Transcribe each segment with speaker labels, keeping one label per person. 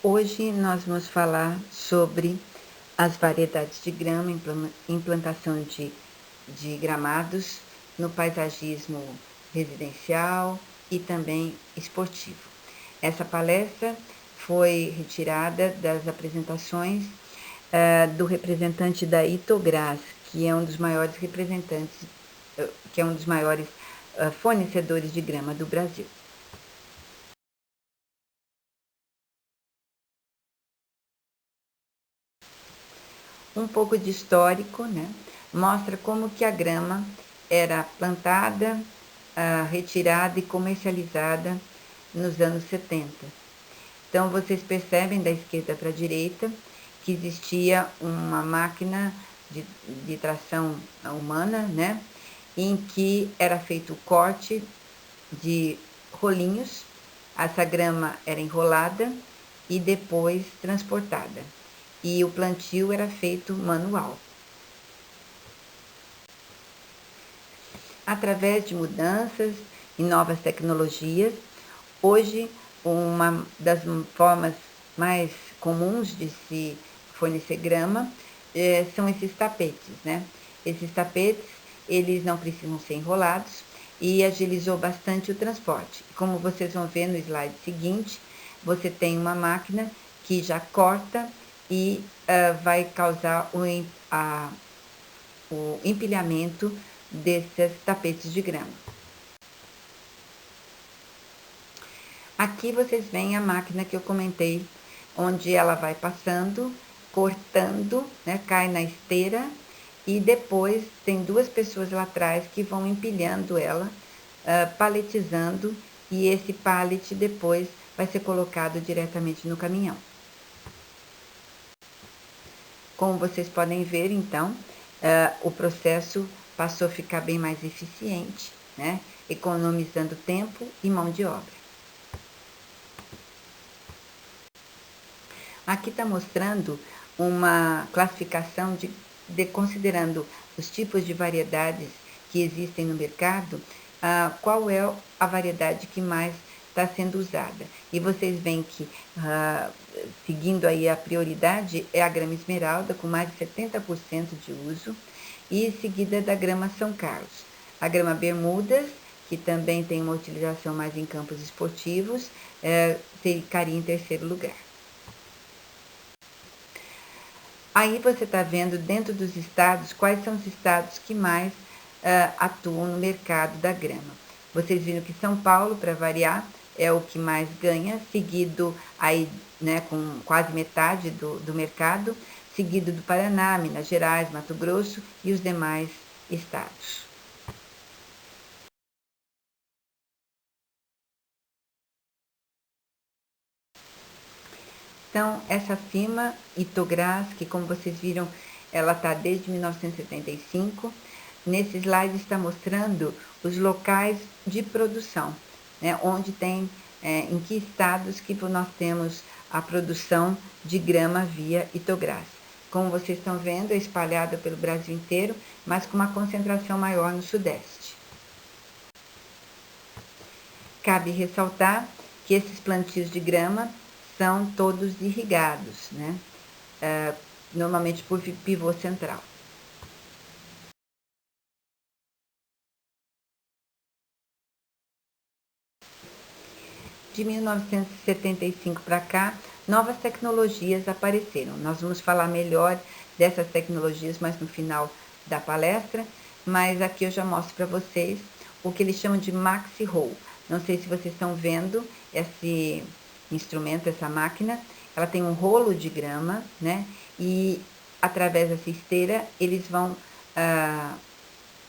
Speaker 1: Hoje nós vamos falar sobre as variedades de grama, implantação de gramados no paisagismo residencial e também esportivo. Essa palestra foi retirada das apresentações do representante da Itogras, que é um dos maiores representantes, que é um dos maiores fornecedores de grama do Brasil. Um pouco de histórico, né? Mostra como que a grama era plantada, retirada e comercializada nos anos 70. Então, vocês percebem da esquerda para a direita que existia uma máquina de tração humana, né? Em que era feito o corte de rolinhos, essa grama era enrolada e depois transportada. E o plantio era feito manual. Através de mudanças e novas tecnologias, hoje uma das formas mais comuns de se fornecer grama são esses tapetes, né? Esses tapetes, eles não precisam ser enrolados e agilizou bastante o transporte. Como vocês vão ver no slide seguinte, você tem uma máquina que já corta e vai causar o empilhamento desses tapetes de grama. Aqui vocês veem a máquina que eu comentei, onde ela vai passando, cortando, né, cai na esteira e depois tem duas pessoas lá atrás que vão empilhando ela, paletizando, e esse pallet depois vai ser colocado diretamente no caminhão. Como vocês podem ver, então, o processo passou a ficar bem mais eficiente, né, economizando tempo e mão de obra. Aqui está mostrando uma classificação considerando os tipos de variedades que existem no mercado, qual é a variedade que mais está sendo usada. E vocês veem que, seguindo aí a prioridade, é a grama esmeralda, com mais de 70% de uso, e seguida da grama São Carlos. A grama Bermudas, que também tem uma utilização mais em campos esportivos, ficaria em terceiro lugar. Aí você está vendo dentro dos estados quais são os estados que mais atuam no mercado da grama. Vocês viram que São Paulo, para variar, é o que mais ganha, seguido aí, né, com quase metade do mercado, seguido do Paraná, Minas Gerais, Mato Grosso e os demais estados. Então, essa firma Itogras, que como vocês viram, ela está desde 1975, nesse slide está mostrando os locais de produção, né, onde tem, em que estados que nós temos a produção de grama via Itogras. Como vocês estão vendo, é espalhada pelo Brasil inteiro, mas com uma concentração maior no Sudeste. Cabe ressaltar que esses plantios de grama são todos irrigados, né? Normalmente por pivô central. De 1975 para cá, novas tecnologias apareceram. Nós vamos falar melhor dessas tecnologias mais no final da palestra, mas aqui eu já mostro para vocês o que eles chamam de maxi roll. Não sei se vocês estão vendo esse instrumento, essa máquina. Ela tem um rolo de grama, né? E através dessa esteira eles vão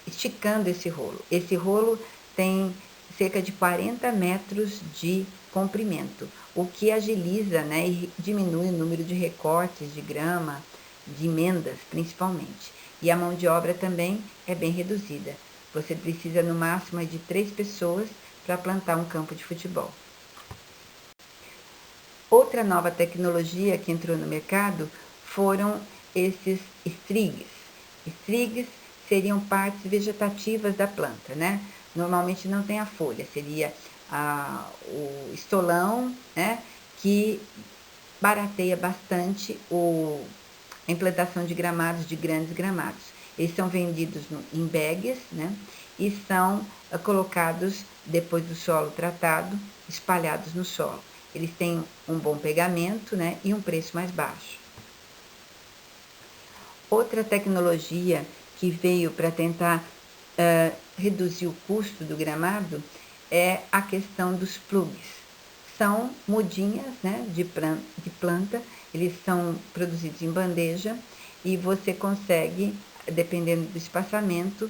Speaker 1: esticando esse rolo. Esse rolo tem cerca de 40 metros de comprimento, o que agiliza, né, e diminui o número de recortes de grama, de emendas principalmente. E a mão de obra também é bem reduzida. Você precisa no máximo de 3 pessoas para plantar um campo de futebol. Outra nova tecnologia que entrou no mercado foram esses estrigas. Estrigas seriam partes vegetativas da planta, né? Normalmente não tem a folha, seria o estolão, né? Que barateia bastante a implantação de gramados, de grandes gramados. Eles são vendidos em bags, né? E são colocados, depois do solo tratado, espalhados no solo. Eles têm um bom pegamento, né? E um preço mais baixo. Outra tecnologia que veio para tentar reduzir o custo do gramado é a questão dos plugs. São mudinhas, né, de planta, eles são produzidos em bandeja e você consegue, dependendo do espaçamento,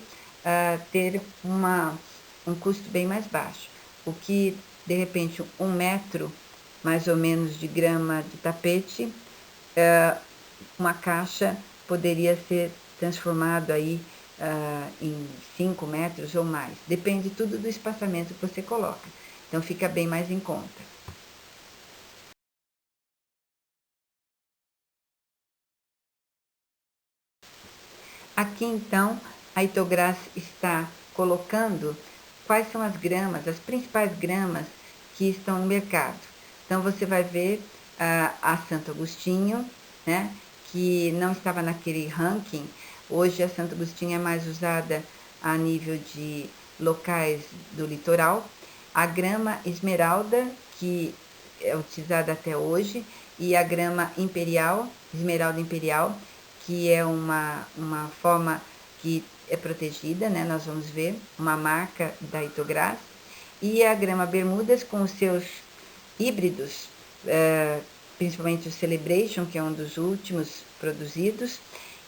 Speaker 1: ter um custo bem mais baixo. O que, de repente, 1 metro mais ou menos de grama de tapete, uma caixa poderia ser transformado aí em 5 metros ou mais. Depende tudo do espaçamento que você coloca. Então fica bem mais em conta. Aqui então a Itogras está colocando quais são as gramas, as principais gramas que estão no mercado. Então você vai ver a Santo Agostinho, né, que não estava naquele ranking. Hoje a Santo Agostinho é mais usada a nível de locais do litoral. A grama esmeralda, que é utilizada até hoje, e a grama imperial, esmeralda imperial, que é uma forma que é protegida, né? Nós vamos ver uma marca da Itogras. E a grama Bermudas com os seus híbridos, principalmente o Celebration, que é um dos últimos produzidos,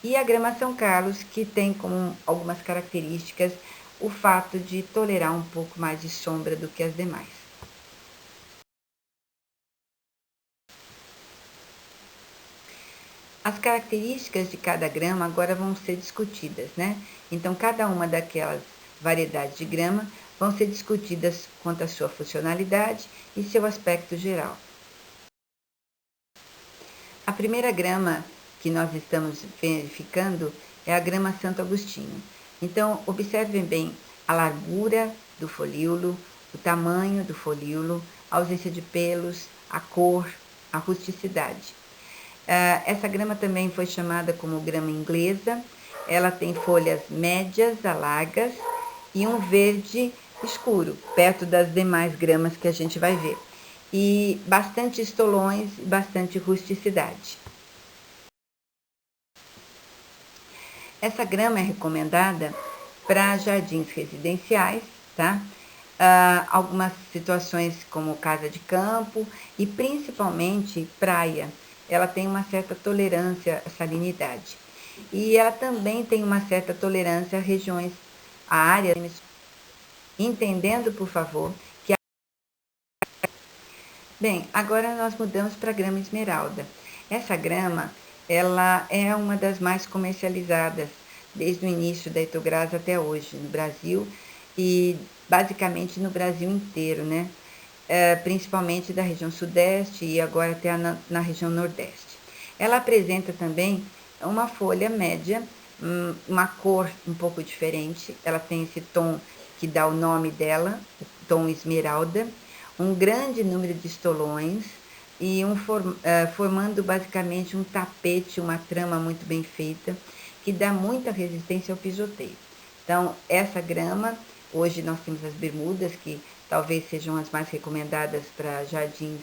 Speaker 1: e a grama São Carlos, que tem como algumas características o fato de tolerar um pouco mais de sombra do que as demais. As características de cada grama agora vão ser discutidas, né? Então, cada uma daquelas variedades de grama vão ser discutidas quanto à sua funcionalidade e seu aspecto geral. A primeira grama que nós estamos verificando é a grama Santo Agostinho. Então, observem bem a largura do folíolo, o tamanho do folíolo, a ausência de pelos, a cor, a rusticidade. Essa grama também foi chamada como grama inglesa. Ela tem folhas médias a largas e um verde escuro, perto das demais gramas que a gente vai ver. E bastante estolões e bastante rusticidade. Essa grama é recomendada para jardins residenciais, tá? Algumas situações como casa de campo e principalmente praia. Ela tem uma certa tolerância à salinidade. E ela também tem uma certa tolerância a regiões, a áreas, entendendo, por favor, que a... Bem, agora nós mudamos para a grama esmeralda. Essa grama, ela é uma das mais comercializadas desde o início da Itogras até hoje no Brasil e basicamente no Brasil inteiro, né? Principalmente da região sudeste e agora até na região nordeste. Ela apresenta também uma folha média, uma cor um pouco diferente, ela tem esse tom que dá o nome dela, o tom esmeralda, um grande número de estolões e formando basicamente um tapete, uma trama muito bem feita, que dá muita resistência ao pisoteio. Então, essa grama, hoje nós temos as bermudas, que talvez sejam as mais recomendadas para jardins,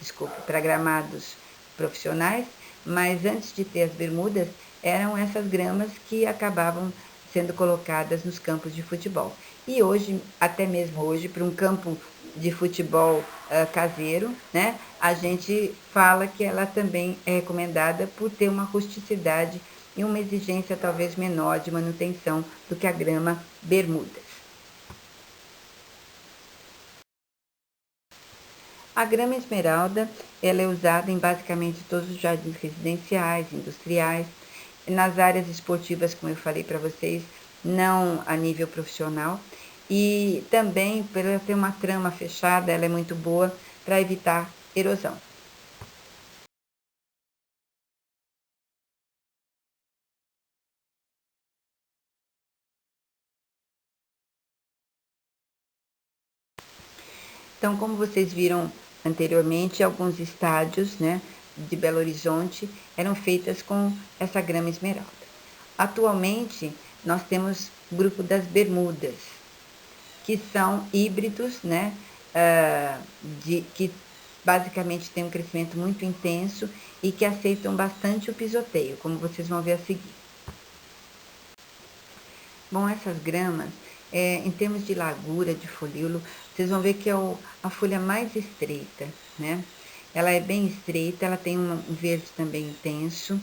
Speaker 1: desculpe, para gramados profissionais, mas antes de ter as bermudas, eram essas gramas que acabavam sendo colocadas nos campos de futebol. E hoje, até mesmo hoje, para um campo de futebol caseiro, né, a gente fala que ela também é recomendada por ter uma rusticidade e uma exigência talvez menor de manutenção do que a grama bermudas. A grama esmeralda, ela é usada em basicamente todos os jardins residenciais, industriais, nas áreas esportivas, como eu falei para vocês, não a nível profissional, e também, por ela ter uma trama fechada, ela é muito boa para evitar erosão. Então, como vocês viram anteriormente, alguns estádios, né, de Belo Horizonte eram feitas com essa grama esmeralda. Atualmente, nós temos o grupo das bermudas, que são híbridos, né, que basicamente têm um crescimento muito intenso e que aceitam bastante o pisoteio, como vocês vão ver a seguir. Bom, essas gramas, em termos de largura de folíolo, vocês vão ver que é a folha mais estreita, né? Ela é bem estreita, ela tem um verde também intenso,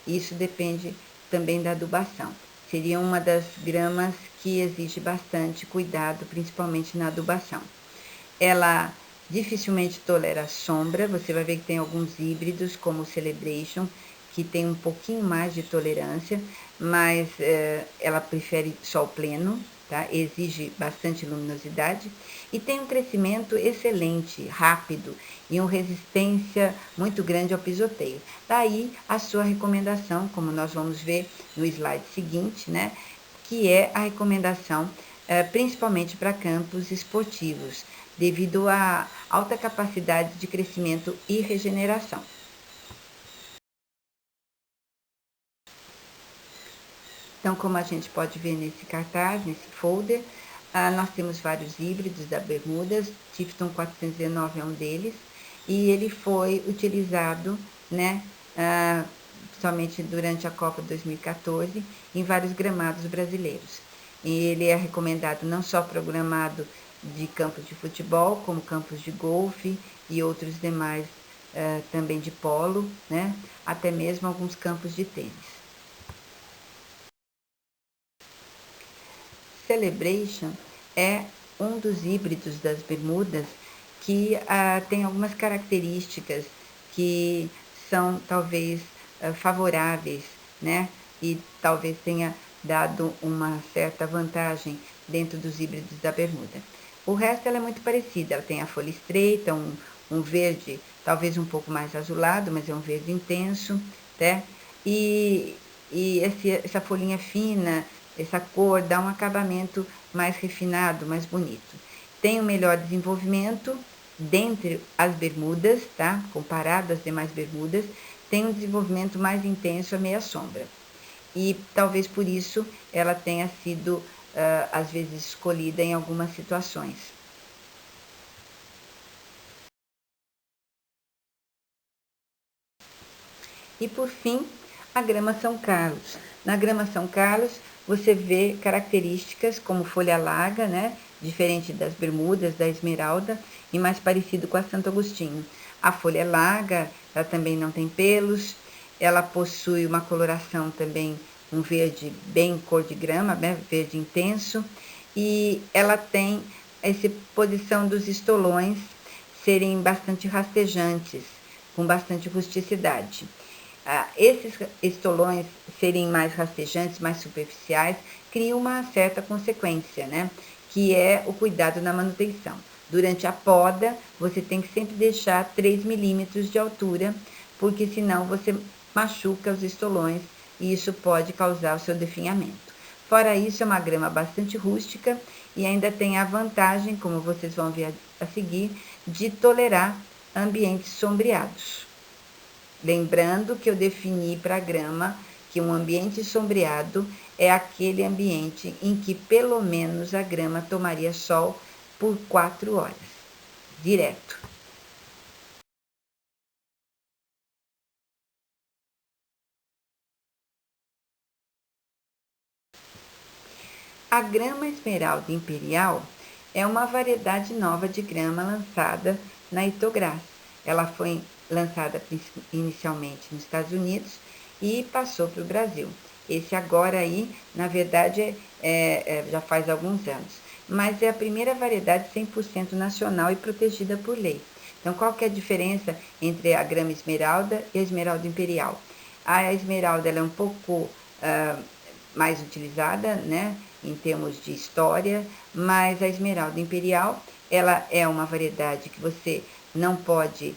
Speaker 1: e isso depende também da adubação. Seria uma das gramas que exige bastante cuidado, principalmente na adubação. Ela dificilmente tolera sombra, você vai ver que tem alguns híbridos, como o Celebration, que tem um pouquinho mais de tolerância, mas ela prefere sol pleno, tá? Exige bastante luminosidade e tem um crescimento excelente, rápido e uma resistência muito grande ao pisoteio. Daí a sua recomendação, como nós vamos ver no slide seguinte, né? Que é a recomendação principalmente para campos esportivos, devido à alta capacidade de crescimento e regeneração. Então, como a gente pode ver nesse cartaz, nesse folder, nós temos vários híbridos da Bermudas, Tifton 419 é um deles, e ele foi utilizado, né, somente durante a Copa 2014, em vários gramados brasileiros. E ele é recomendado não só para o gramado de campos de futebol, como campos de golfe e outros demais também de polo, né, até mesmo alguns campos de tênis. Celebration é um dos híbridos das bermudas que tem algumas características que são talvez favoráveis, né? E talvez tenha dado uma certa vantagem dentro dos híbridos da bermuda. O resto ela é muito parecida, ela tem a folha estreita, um verde talvez um pouco mais azulado, mas é um verde intenso, né? E essa folhinha fina, essa cor dá um acabamento mais refinado, mais bonito. Tem um melhor desenvolvimento dentre as bermudas, tá? Comparado às demais bermudas, tem um desenvolvimento mais intenso à meia sombra. E talvez por isso ela tenha sido, às vezes, escolhida em algumas situações. E por fim, a grama São Carlos. Na grama São Carlos, você vê características como folha larga, né? Diferente das bermudas, da esmeralda, e mais parecido com a Santo Agostinho. A folha é larga, ela também não tem pelos, ela possui uma coloração também, um verde bem cor de grama, né? Verde intenso, e ela tem essa posição dos estolões serem bastante rastejantes, com bastante rusticidade. Esses estolões serem mais rastejantes, mais superficiais, cria uma certa consequência, né? Que é o cuidado na manutenção. Durante a poda, você tem que sempre deixar 3 milímetros de altura, porque senão você machuca os estolões e isso pode causar o seu definhamento. Fora isso, é uma grama bastante rústica e ainda tem a vantagem, como vocês vão ver a seguir, de tolerar ambientes sombreados. Lembrando que eu defini para a grama que um ambiente sombreado é aquele ambiente em que pelo menos a grama tomaria sol por 4 horas, direto. A grama esmeralda imperial é uma variedade nova de grama lançada na Itogras. Ela foi lançada inicialmente nos Estados Unidos e passou para o Brasil. Esse agora aí, na verdade, já faz alguns anos, mas é a primeira variedade 100% nacional e protegida por lei. Então, qual que é a diferença entre a grama esmeralda e a esmeralda imperial? A esmeralda ela é um pouco mais utilizada, né, em termos de história, mas a esmeralda imperial, ela é uma variedade que você não pode,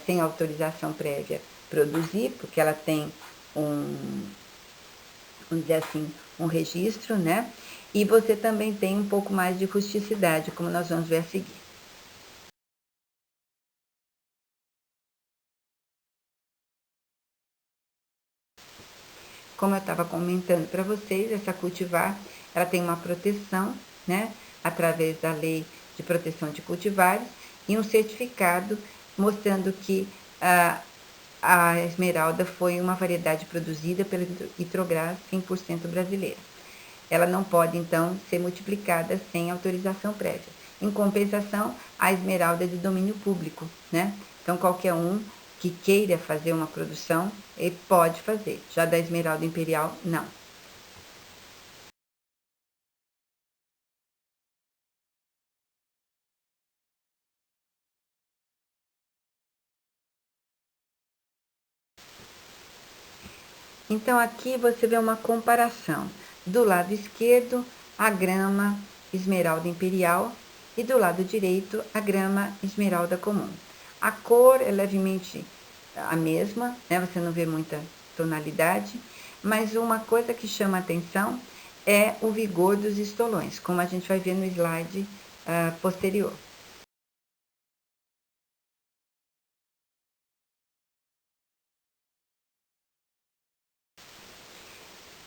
Speaker 1: sem autorização prévia, produzir, porque ela tem vamos dizer assim, um registro, né? E você também tem um pouco mais de rusticidade, como nós vamos ver a seguir. como eu estava comentando para vocês, essa cultivar, ela tem uma proteção, né, através da Lei de Proteção de Cultivares e um certificado mostrando que a esmeralda foi uma variedade produzida pela Itrogras 100% brasileira. Ela não pode, então, ser multiplicada sem autorização prévia. Em compensação, a esmeralda é de domínio público, né? Então, qualquer um que queira fazer uma produção, ele pode fazer. Já da esmeralda imperial, não. Então, aqui você vê uma comparação. Do lado esquerdo, a grama esmeralda imperial e do lado direito, a grama esmeralda comum. A cor é levemente a mesma, né? Você não vê muita tonalidade, mas uma coisa que chama atenção é o vigor dos estolões, como a gente vai ver no slide posterior.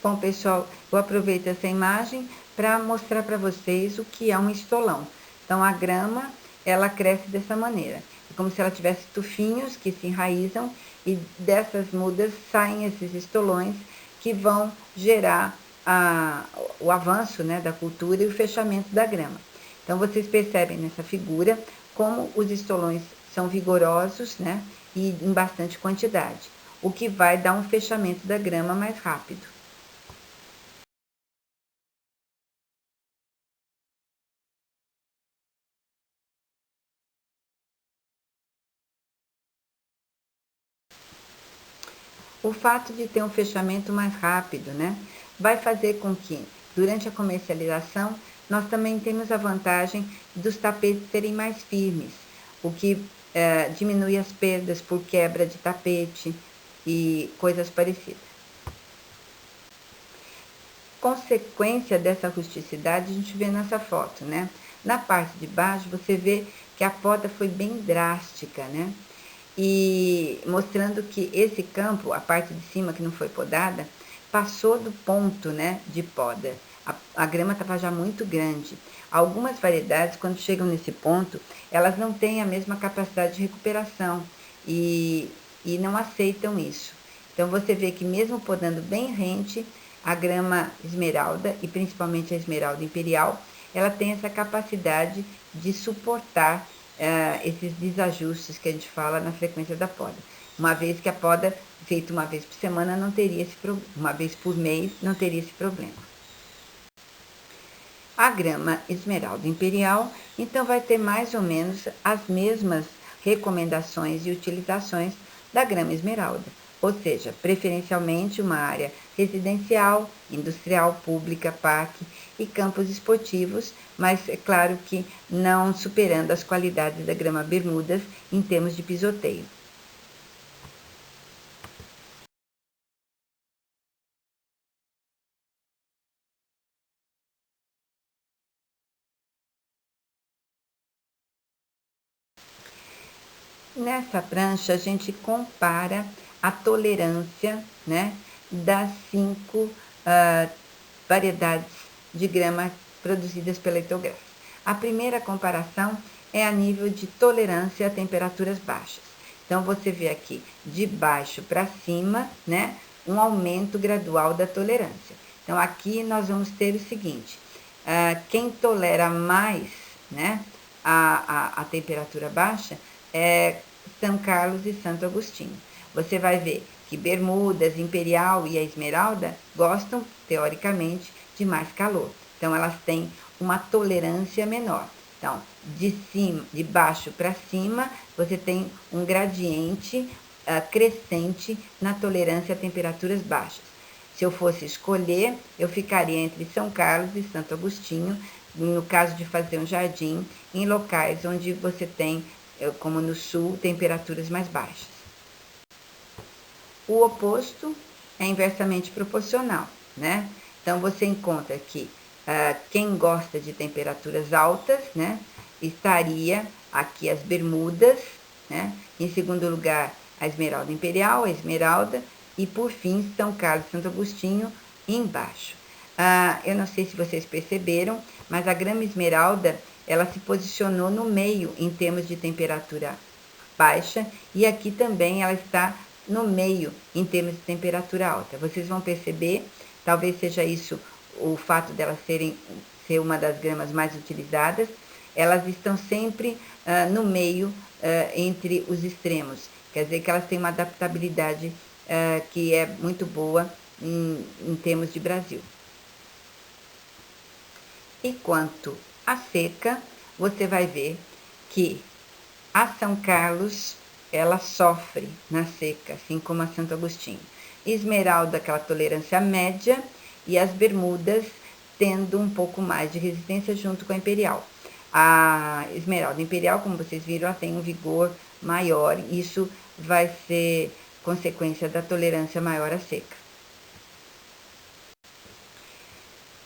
Speaker 1: Bom, pessoal, eu aproveito essa imagem para mostrar para vocês o que é um estolão. Então, a grama, ela cresce dessa maneira. É como se ela tivesse tufinhos que se enraizam e dessas mudas saem esses estolões que vão gerar o avanço, né, da cultura e o fechamento da grama. Então, vocês percebem nessa figura como os estolões são vigorosos, né, e em bastante quantidade, o que vai dar um fechamento da grama mais rápido. O fato de ter um fechamento mais rápido, né, vai fazer com que, durante a comercialização, nós também temos a vantagem dos tapetes serem mais firmes, o que diminui as perdas por quebra de tapete e coisas parecidas. Consequência dessa rusticidade a gente vê nessa foto, né? Na parte de baixo você vê que a poda foi bem drástica, né? E mostrando que esse campo, a parte de cima que não foi podada, passou do ponto, né, de poda. A grama estava já muito grande. Algumas variedades, quando chegam nesse ponto, elas não têm a mesma capacidade de recuperação e não aceitam isso. Então você vê que mesmo podando bem rente, a grama esmeralda, e principalmente a esmeralda imperial, ela tem essa capacidade de suportar esses desajustes que a gente fala na frequência da poda. Uma vez que a poda feita uma vez por semana não teria esse problema, uma vez por mês não teria esse problema. A grama esmeralda imperial, então, vai ter mais ou menos as mesmas recomendações e utilizações da grama esmeralda, ou seja, preferencialmente uma área residencial, industrial, pública, parque e campos esportivos, mas é claro que não superando as qualidades da grama bermudas em termos de pisoteio. Nessa prancha, a gente compara a tolerância, né, das 5 variedades de grama produzidas pela Itogras. A primeira comparação é a nível de tolerância a temperaturas baixas. Então, você vê aqui de baixo para cima, né, um aumento gradual da tolerância. Então, aqui nós vamos ter o seguinte: quem tolera mais, né, a temperatura baixa é São Carlos e Santo Agostinho. Você vai ver que Bermudas, Imperial e a Esmeralda gostam, teoricamente, de mais calor. Então, elas têm uma tolerância menor. Então, de baixo para cima, você tem um gradiente crescente na tolerância a temperaturas baixas. Se eu fosse escolher, eu ficaria entre São Carlos e Santo Agostinho, no caso de fazer um jardim, em locais onde você tem, como no sul, temperaturas mais baixas. O oposto é inversamente proporcional, né? Então, você encontra que quem gosta de temperaturas altas, né, estaria aqui as bermudas, né? Em segundo lugar, a esmeralda imperial, a esmeralda, e, por fim, São Carlos e Santo Agostinho embaixo. Eu não sei se vocês perceberam, mas a grama esmeralda, ela se posicionou no meio em termos de temperatura baixa, e aqui também ela está no meio em termos de temperatura alta. Vocês vão perceber, talvez seja isso o fato delas ser uma das gramas mais utilizadas, elas estão sempre no meio entre os extremos. Quer dizer que elas têm uma adaptabilidade que é muito boa em termos de Brasil. E quanto à seca, você vai ver que a São Carlos, ela sofre na seca, assim como a Santo Agostinho. Esmeralda, aquela tolerância média, e as Bermudas tendo um pouco mais de resistência junto com a Imperial. A Esmeralda Imperial, como vocês viram, ela tem um vigor maior, isso vai ser consequência da tolerância maior à seca.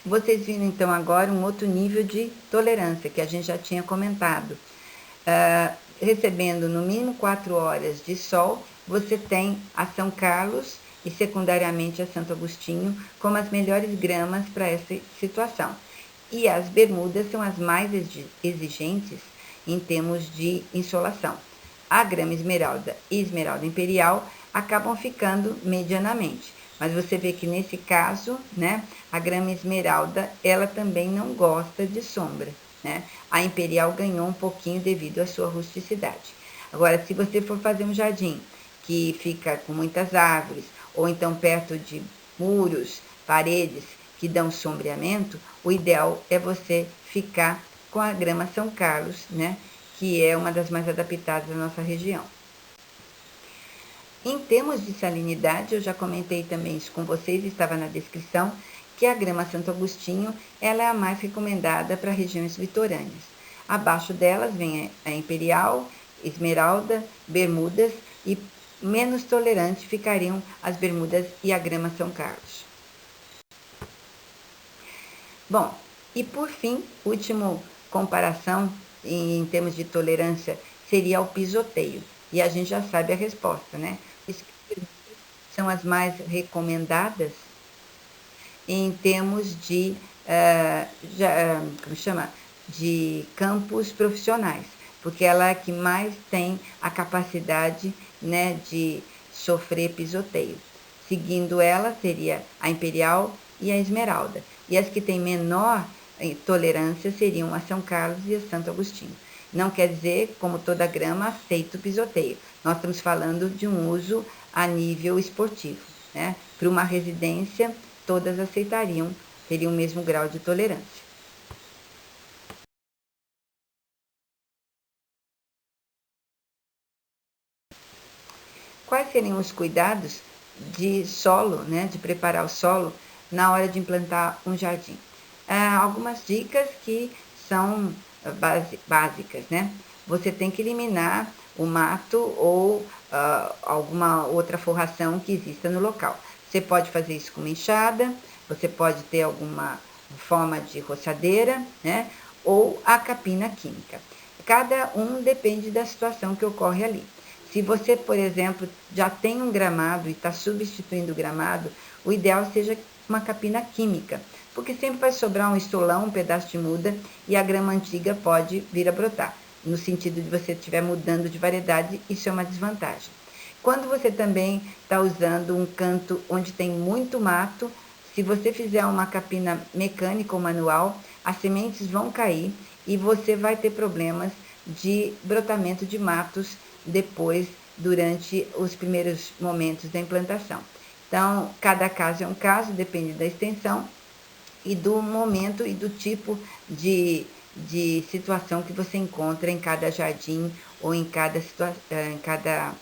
Speaker 1: Vocês viram então agora um outro nível de tolerância, que a gente já tinha comentado. Recebendo no mínimo 4 horas de sol, você tem a São Carlos e secundariamente a Santo Agostinho como as melhores gramas para essa situação. E as Bermudas são as mais exigentes em termos de insolação. A grama esmeralda e esmeralda imperial acabam ficando medianamente. Mas você vê que nesse caso, né, a grama esmeralda, ela também não gosta de sombra, né? A imperial ganhou um pouquinho devido à sua rusticidade. Agora, se você for fazer um jardim que fica com muitas árvores, ou então perto de muros, paredes que dão sombreamento, o ideal é você ficar com a grama São Carlos, né, que é uma das mais adaptadas da nossa região. Em termos de salinidade, eu já comentei também isso com vocês, estava na descrição, que a grama Santo Agostinho, ela é a mais recomendada para regiões litorâneas. Abaixo delas vem a Imperial, Esmeralda, Bermudas, e menos tolerantes ficariam as Bermudas e a grama São Carlos. Bom, e por fim, última comparação em termos de tolerância seria o pisoteio. E a gente já sabe a resposta, né? São as mais recomendadas em termos de, como chama? De campos profissionais, porque ela é a que mais tem a capacidade, né, de sofrer pisoteio. Seguindo ela seria a Imperial e a Esmeralda. E as que têm menor tolerância seriam a São Carlos e a Santo Agostinho. Não quer dizer, como toda grama, aceita o pisoteio. Nós estamos falando de um uso a nível esportivo, né? Para uma residência, todas aceitariam, teriam o mesmo grau de tolerância. Quais seriam os cuidados de solo, né, de preparar o solo na hora de implantar um jardim? Algumas dicas que são básicas, né? Você tem que eliminar o mato ou alguma outra forração que exista no local. Você pode fazer isso com uma enxada, você pode ter alguma forma de roçadeira, né? Ou a capina química. Cada um depende da situação que ocorre ali. Se você, por exemplo, já tem um gramado e está substituindo o gramado, o ideal seja uma capina química, porque sempre vai sobrar um estolão, um pedaço de muda, e a grama antiga pode vir a brotar. No sentido de você estiver mudando de variedade, isso é uma desvantagem. Quando você também está usando um canto onde tem muito mato, se você fizer uma capina mecânica ou manual, as sementes vão cair e você vai ter problemas de brotamento de matos depois, durante os primeiros momentos da implantação. Então, cada caso é um caso, depende da extensão e do momento e do tipo de situação que você encontra em cada jardim ou em cada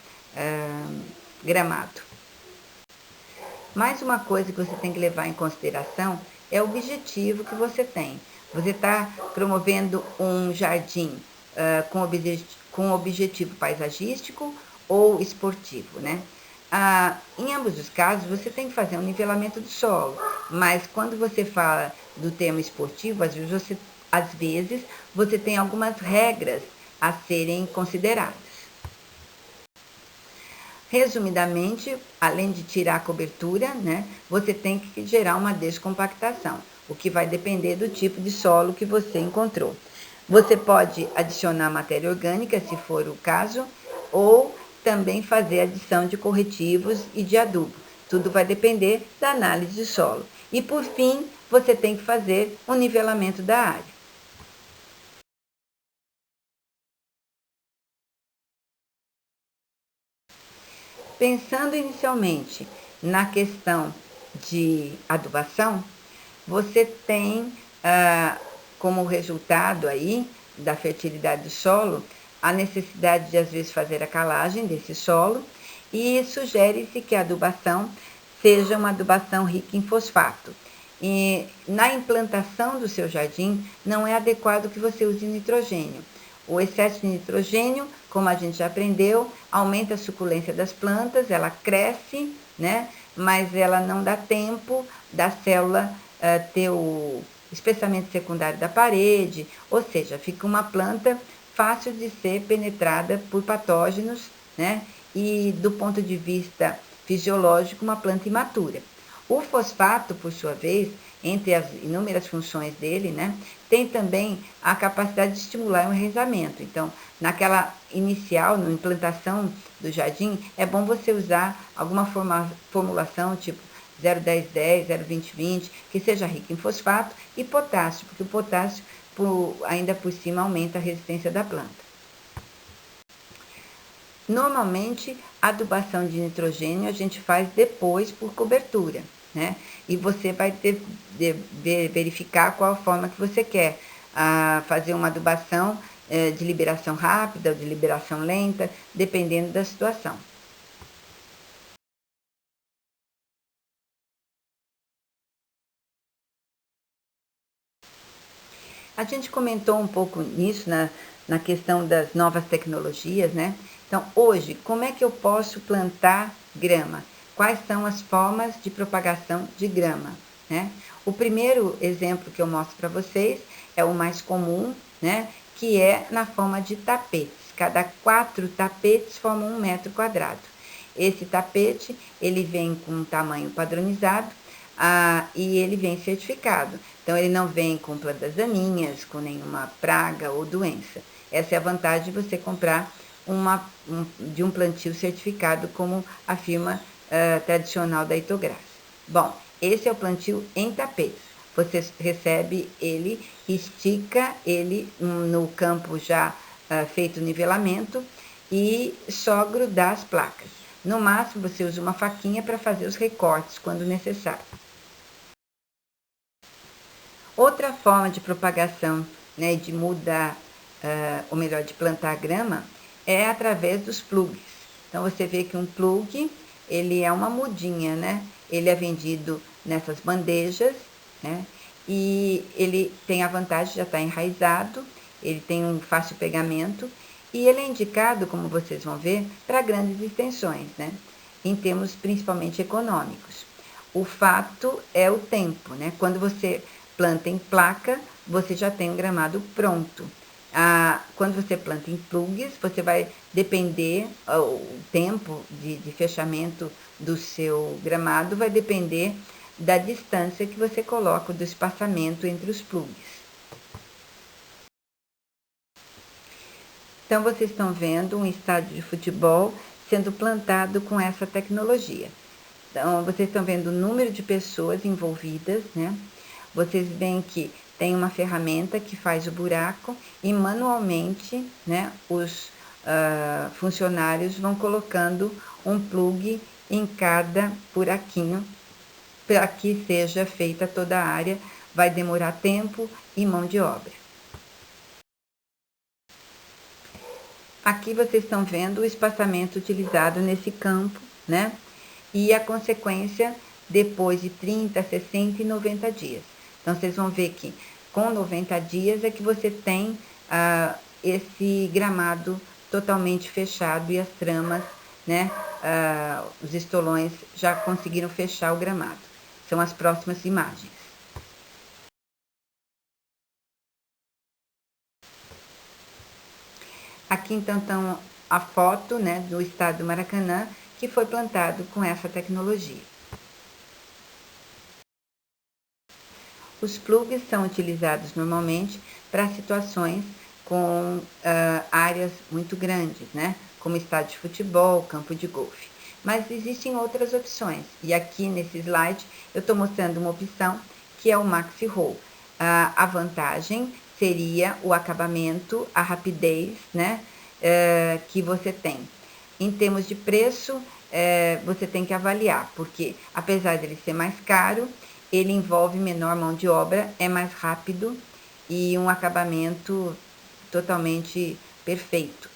Speaker 1: gramado. Mais uma coisa que você tem que levar em consideração é o objetivo que você tem. Você está promovendo um jardim com objetivo paisagístico ou esportivo, né? Em ambos os casos, você tem que fazer um nivelamento do solo, mas quando você fala do tema esportivo, às vezes você tem algumas regras a serem consideradas. Resumidamente, além de tirar a cobertura, né, você tem que gerar uma descompactação, o que vai depender do tipo de solo que você encontrou. Você pode adicionar matéria orgânica, se for o caso, ou também fazer adição de corretivos e de adubo. Tudo vai depender da análise de solo. E por fim, você tem que fazer o nivelamento da área. Pensando inicialmente na questão de adubação, você tem como resultado aí da fertilidade do solo a necessidade de às vezes fazer a calagem desse solo e sugere-se que a adubação seja uma adubação rica em fosfato. E na implantação do seu jardim não é adequado que você use nitrogênio. O excesso de nitrogênio, como a gente já aprendeu, aumenta a suculência das plantas, ela cresce, né? Mas ela não dá tempo da célula ter o espessamento secundário da parede, ou seja, fica uma planta fácil de ser penetrada por patógenos, né? E do ponto de vista fisiológico, uma planta imatura. O fosfato, por sua vez, entre as inúmeras funções dele, né, tem também a capacidade de estimular o enraizamento. Então, naquela inicial, na implantação do jardim, é bom você usar alguma formulação tipo 0,10,10, 0,20,20, que seja rica em fosfato e potássio, porque o potássio ainda por cima aumenta a resistência da planta. Normalmente, a adubação de nitrogênio a gente faz depois por cobertura, né? E você vai ter de verificar qual a forma que você quer fazer uma adubação de liberação rápida ou de liberação lenta, dependendo da situação. A gente comentou um pouco nisso na questão das novas tecnologias, né? Então, hoje, como é que eu posso plantar grama? Quais são as formas de propagação de grama, né? O primeiro exemplo que eu mostro para vocês é o mais comum, né? Que é na forma de tapetes. Cada 4 tapetes formam 1 metro quadrado. Esse tapete, ele vem com um tamanho padronizado, e ele vem certificado. Então, ele não vem com plantas daninhas, com nenhuma praga ou doença. Essa é a vantagem de você comprar de um plantio certificado, como afirma tradicional da Itográfica. Bom, esse é o plantio em tapetes. Você recebe ele, estica ele no campo já feito o nivelamento e só grudar as placas. No máximo, você usa uma faquinha para fazer os recortes quando necessário. Outra forma de propagação, né, de mudar, ou melhor, de plantar grama, é através dos plugs. Então, você vê que um plug, ele é uma mudinha, né? Ele é vendido nessas bandejas, né? E ele tem a vantagem de já estar enraizado, ele tem um fácil pegamento e ele é indicado, como vocês vão ver, para grandes extensões, né? Em termos principalmente econômicos. O fato é o tempo, né? Quando você planta em placa, você já tem um gramado pronto. Quando você planta em plugs, você vai depender, o tempo de fechamento do seu gramado vai depender da distância que você coloca, do espaçamento entre os plugs. Então, vocês estão vendo um estádio de futebol sendo plantado com essa tecnologia. Então, vocês estão vendo o número de pessoas envolvidas, né? Vocês veem que tem uma ferramenta que faz o buraco e manualmente, né, os funcionários vão colocando um plug em cada buraquinho para que seja feita toda a área. Vai demorar tempo e mão de obra. Aqui vocês estão vendo o espaçamento utilizado nesse campo, né? E a consequência depois de 30, 60 e 90 dias. Então, vocês vão ver que com 90 dias é que você tem esse gramado totalmente fechado e as tramas, né? Os estolões já conseguiram fechar o gramado. São as próximas imagens. Aqui então estão a foto, né, do estado do Maracanã, que foi plantado com essa tecnologia. Os plugs são utilizados normalmente para situações com áreas muito grandes, né? Como estádio de futebol, campo de golfe. Mas existem outras opções. E aqui nesse slide eu estou mostrando uma opção que é o Maxi Roll. A vantagem seria o acabamento, a rapidez, né? Que você tem. Em termos de preço, você tem que avaliar, porque apesar dele ser mais caro, ele envolve menor mão de obra, é mais rápido e um acabamento totalmente perfeito.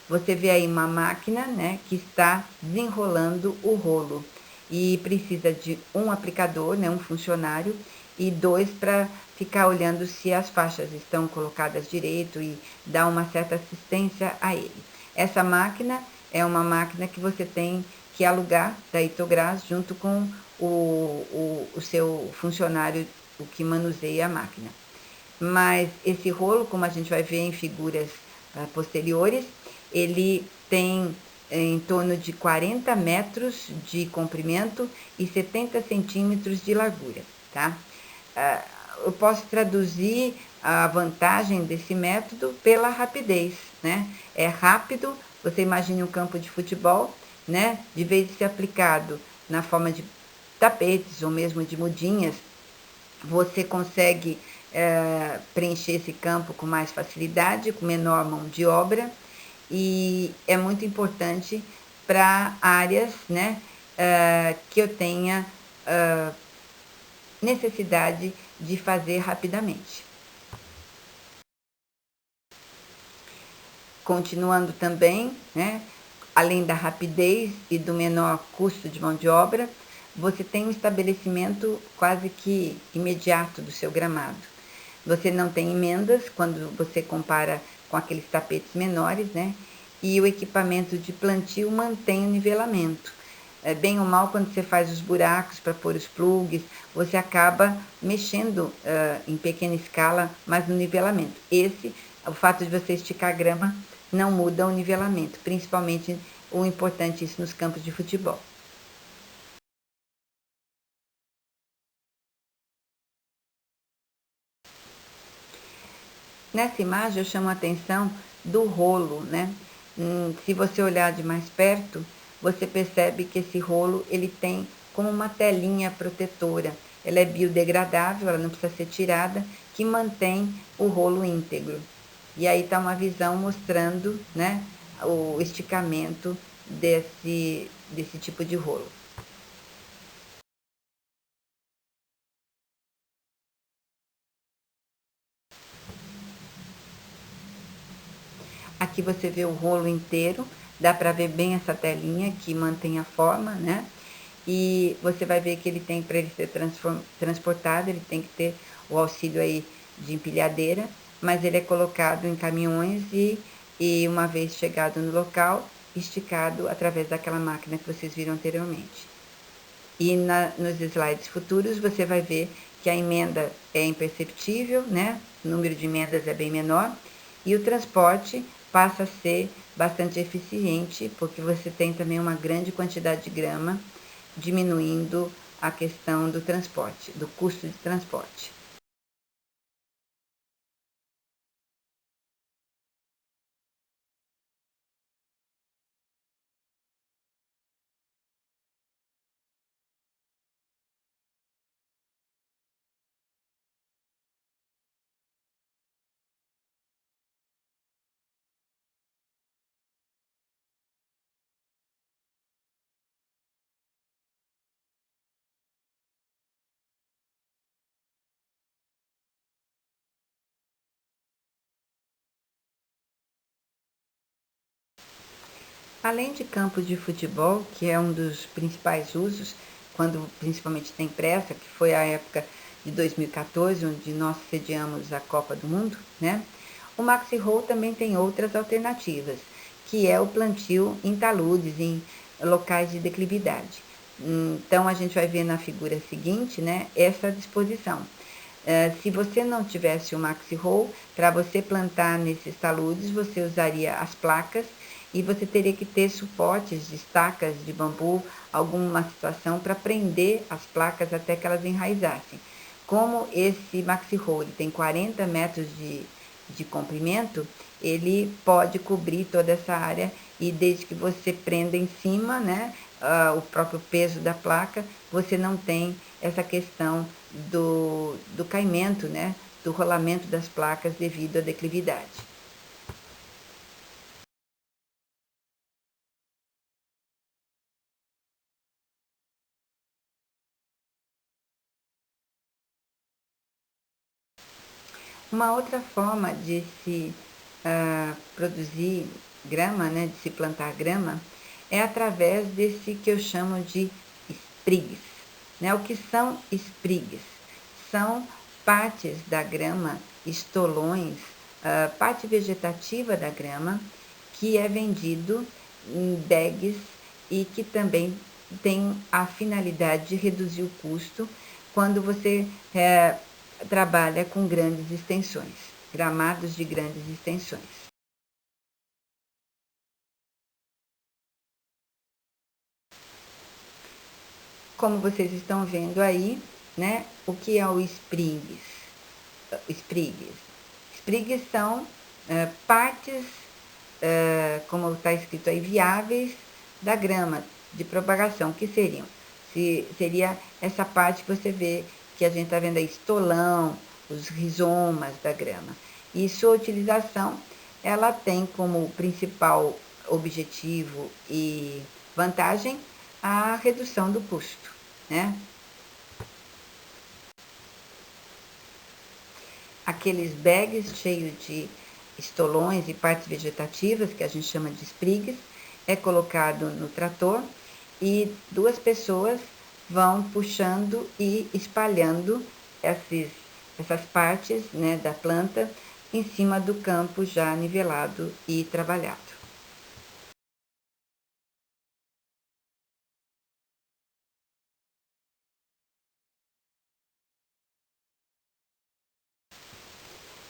Speaker 1: Você vê aí uma máquina, né, que está desenrolando o rolo e precisa de um aplicador, né, um funcionário, e dois para ficar olhando se as faixas estão colocadas direito e dar uma certa assistência a ele. Essa máquina é uma máquina que você tem que alugar da Itogras junto com o seu funcionário, o que manuseia a máquina. Mas esse rolo, como a gente vai ver em figuras posteriores, ele tem em torno de 40 metros de comprimento e 70 centímetros de largura, tá? Eu posso traduzir a vantagem desse método pela rapidez, né? É rápido, você imagine um campo de futebol, né? De vez de ser aplicado na forma de tapetes ou mesmo de mudinhas, você consegue preencher esse campo com mais facilidade, com menor mão de obra, e é muito importante para áreas, né, que eu tenha necessidade de fazer rapidamente. Continuando também, né, além da rapidez e do menor custo de mão de obra, você tem um estabelecimento quase que imediato do seu gramado. Você não tem emendas quando você compara com aqueles tapetes menores, né? E o equipamento de plantio mantém o nivelamento. Bem ou mal, quando você faz os buracos para pôr os plugs, você acaba mexendo em pequena escala, mas no nivelamento. O fato de você esticar a grama não muda o nivelamento, principalmente o importante isso nos campos de futebol. Nessa imagem eu chamo a atenção do rolo, né? Se você olhar de mais perto, você percebe que esse rolo ele tem como uma telinha protetora. Ela é biodegradável, ela não precisa ser tirada, que mantém o rolo íntegro. E aí está uma visão mostrando, né, o esticamento desse tipo de rolo. Aqui você vê o rolo inteiro, dá para ver bem essa telinha que mantém a forma, né? E você vai ver que ele tem, para ele ser transportado, ele tem que ter o auxílio aí de empilhadeira, mas ele é colocado em caminhões e uma vez chegado no local, esticado através daquela máquina que vocês viram anteriormente. E nos slides futuros você vai ver que a emenda é imperceptível, né? O número de emendas é bem menor e o transporte passa a ser bastante eficiente, porque você tem também uma grande quantidade de grama, diminuindo a questão do transporte, do custo de transporte. Além de campos de futebol, que é um dos principais usos, quando principalmente tem pressa, que foi a época de 2014, onde nós sediamos a Copa do Mundo, né? O Maxi Roll também tem outras alternativas, que é o plantio em taludes, em locais de declividade. Então, a gente vai ver na figura seguinte, né, essa disposição. Se você não tivesse o Maxi Roll, para você plantar nesses taludes, você usaria as placas e você teria que ter suportes de estacas de bambu, alguma situação para prender as placas até que elas enraizassem. Como esse maxi roll tem 40 metros de comprimento, ele pode cobrir toda essa área e desde que você prenda em cima, né, o próprio peso da placa, você não tem essa questão do caimento, né, do rolamento das placas devido à declividade. Uma outra forma de se produzir grama, né, de se plantar grama, é através desse que eu chamo de sprigs. Né? O que são sprigs? São partes da grama, estolões, parte vegetativa da grama, que é vendido em bags e que também tem a finalidade de reduzir o custo quando você trabalha com grandes extensões, gramados de grandes extensões. Como vocês estão vendo aí, né, o que é o sprigs? Sprigs. Sprigs são partes, como está escrito aí, viáveis da grama de propagação, que seriam? Seria essa parte que você vê, que a gente está vendo aí, estolão, os rizomas da grama. E sua utilização, ela tem como principal objetivo e vantagem a redução do custo, né? Aqueles bags cheios de estolões e partes vegetativas, que a gente chama de sprigs, é colocado no trator e duas pessoas vão puxando e espalhando essas partes, né, da planta em cima do campo já nivelado e trabalhado.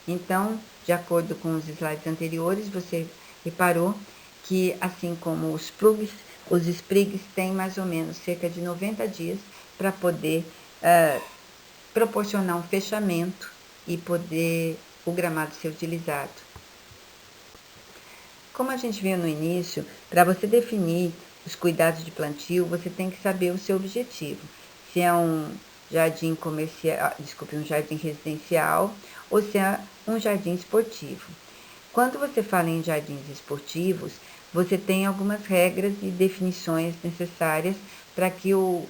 Speaker 1: Então, de acordo com os slides anteriores, você reparou que, assim como os sprigs têm mais ou menos cerca de 90 dias para poder proporcionar um fechamento e poder o gramado ser utilizado. Como a gente viu no início, para você definir os cuidados de plantio, você tem que saber o seu objetivo. Se é um jardim comercial, desculpe, um jardim residencial ou se é um jardim esportivo. Quando você fala em jardins esportivos, você tem algumas regras e definições necessárias para que o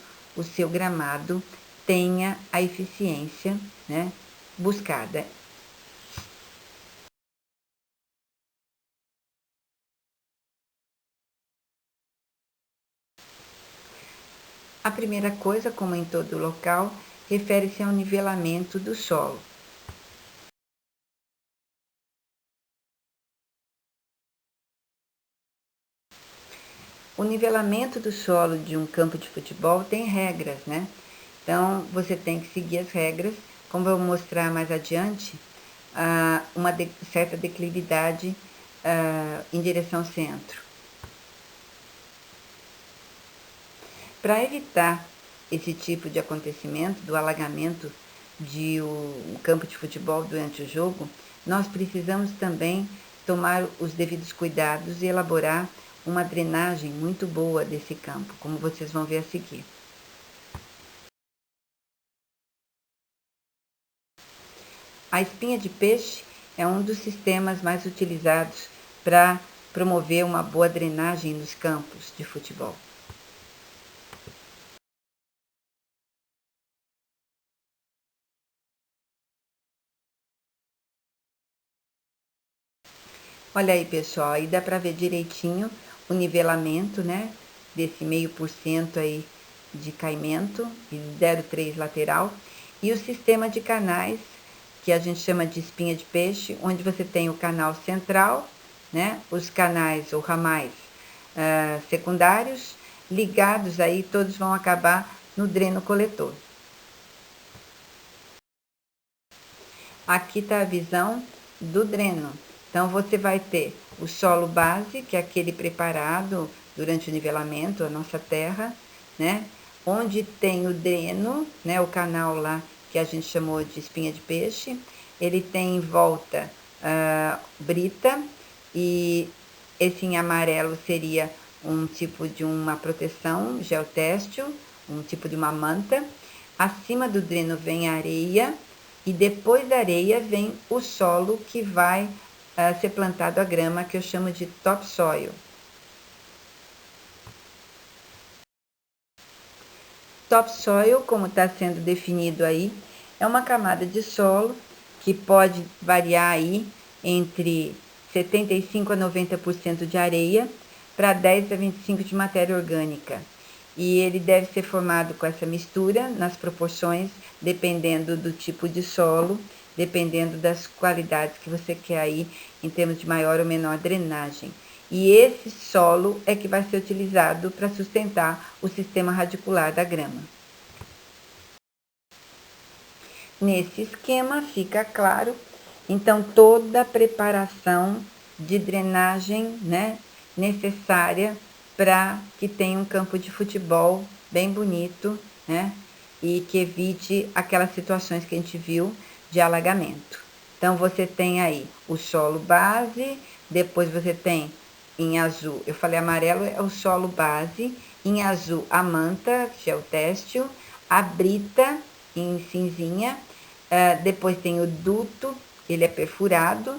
Speaker 1: seu gramado tenha a eficiência, né, buscada. A primeira coisa, como em todo local, refere-se ao nivelamento do solo. O nivelamento do solo de um campo de futebol tem regras, né? Então, você tem que seguir as regras, como eu vou mostrar mais adiante, uma certa declividade em direção ao centro. Para evitar esse tipo de acontecimento, do alagamento de um campo de futebol durante o jogo, nós precisamos também tomar os devidos cuidados e elaborar uma drenagem muito boa desse campo, como vocês vão ver a seguir. A espinha de peixe é um dos sistemas mais utilizados para promover uma boa drenagem nos campos de futebol. Olha aí, pessoal, aí dá para ver direitinho o nivelamento, né, desse 0,5% aí de caimento, e 0,3 lateral, e o sistema de canais, que a gente chama de espinha de peixe, onde você tem o canal central, né, os canais ou ramais secundários, ligados aí, todos vão acabar no dreno coletor. Aqui está a visão do dreno. Então, você vai ter o solo base, que é aquele preparado durante o nivelamento, a nossa terra, né? Onde tem o dreno, né? O canal lá que a gente chamou de espinha de peixe. Ele tem em volta brita, e esse em amarelo seria um tipo de uma proteção geotextil, um tipo de uma manta. Acima do dreno vem a areia, e depois da areia vem o solo que vai ser plantado a grama, que eu chamo de topsoil. Topsoil, como está sendo definido aí, é uma camada de solo que pode variar aí entre 75 a 90% de areia para 10 a 25% de matéria orgânica. E ele deve ser formado com essa mistura nas proporções, dependendo do tipo de solo, dependendo das qualidades que você quer aí em termos de maior ou menor drenagem. E esse solo é que vai ser utilizado para sustentar o sistema radicular da grama. Nesse esquema fica claro, então, toda a preparação de drenagem, né, necessária para que tenha um campo de futebol bem bonito, né, e que evite aquelas situações que a gente viu de alagamento. Então, você tem aí o solo base, depois você tem em azul, eu falei amarelo é o solo base, em azul a manta, geotextil, a brita em cinzinha, depois tem o duto, ele é perfurado,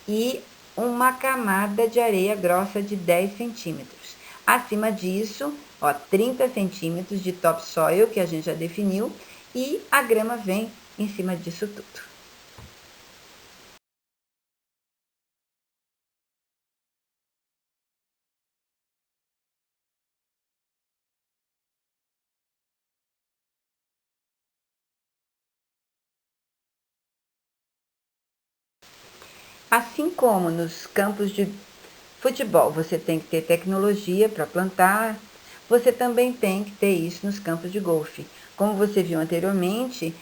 Speaker 1: e uma camada de areia grossa de 10 centímetros. Acima disso, 30 centímetros de topsoil, que a gente já definiu, e a grama vem em cima disso tudo. Assim como nos campos de futebol você tem que ter tecnologia para plantar, você também tem que ter isso nos campos de golfe. Como você viu anteriormente,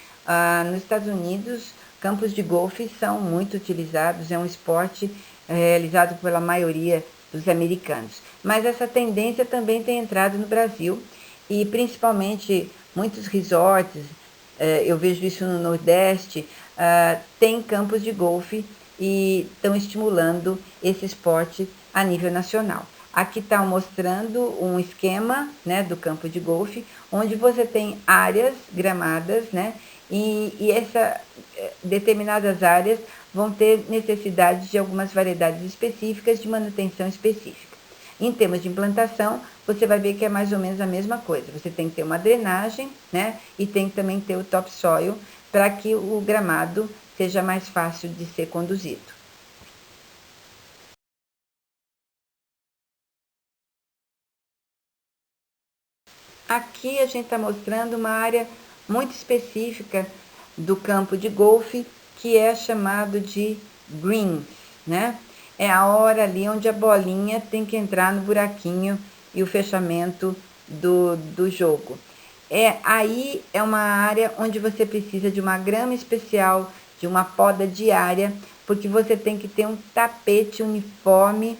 Speaker 1: nos Estados Unidos, campos de golfe são muito utilizados, é um esporte realizado pela maioria dos americanos. Mas essa tendência também tem entrado no Brasil, e principalmente muitos resorts, eu vejo isso no Nordeste, tem campos de golfe e estão estimulando esse esporte a nível nacional. Aqui está mostrando um esquema, né, do campo de golfe, onde você tem áreas gramadas, né, e determinadas áreas vão ter necessidade de algumas variedades específicas de manutenção específica. Em termos de implantação, você vai ver que é mais ou menos a mesma coisa. Você tem que ter uma drenagem, né? E tem que também ter o topsoil para que o gramado seja mais fácil de ser conduzido. Aqui a gente está mostrando uma área muito específica do campo de golfe, que é chamado de greens, né? É a hora ali onde a bolinha tem que entrar no buraquinho e o fechamento do jogo. Aí é uma área onde você precisa de uma grama especial, de uma poda diária, porque você tem que ter um tapete uniforme,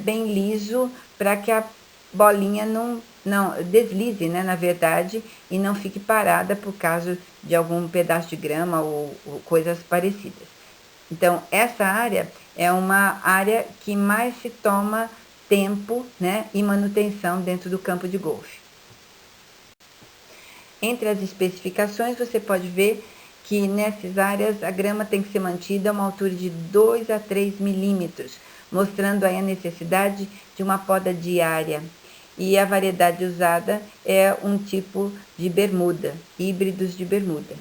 Speaker 1: bem liso, para que a bolinha não deslize, né, na verdade, e não fique parada por causa de algum pedaço de grama ou coisas parecidas. Então, essa área é uma área que mais se toma tempo, né, e manutenção dentro do campo de golfe. Entre as especificações, você pode ver que nessas áreas a grama tem que ser mantida a uma altura de 2 a 3 milímetros, mostrando aí a necessidade de uma poda diária. E a variedade usada é um tipo de bermuda, híbridos de bermuda.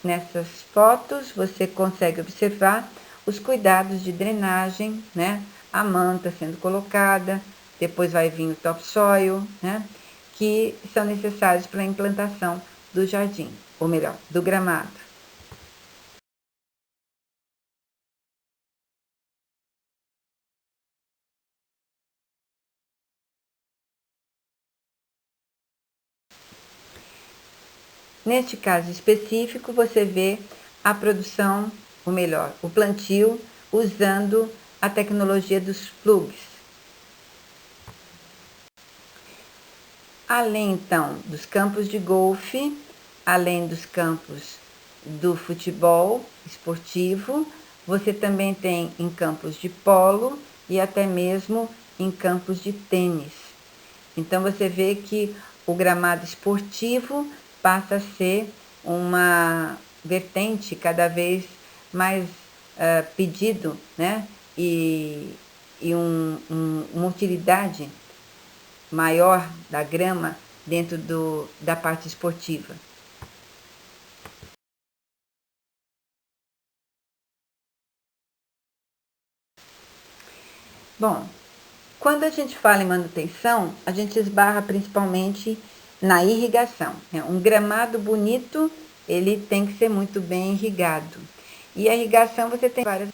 Speaker 1: Nessas fotos você consegue observar os cuidados de drenagem, né? A manta sendo colocada, depois vai vir o topsoil, né? Que são necessários para a implantação do jardim, ou melhor, do gramado. Neste caso específico, você vê a produção ou melhor, o plantio usando a tecnologia dos plugs. Além, então, dos campos de golfe, além dos campos do futebol esportivo, você também tem em campos de polo e até mesmo em campos de tênis. Então, você vê que o gramado esportivo passa a ser uma vertente cada vez mais pedido, né? E uma utilidade maior da grama dentro da parte esportiva. Bom, quando a gente fala em manutenção, a gente esbarra principalmente na irrigação, né? Um gramado bonito, ele tem que ser muito bem irrigado. E a irrigação você tem várias,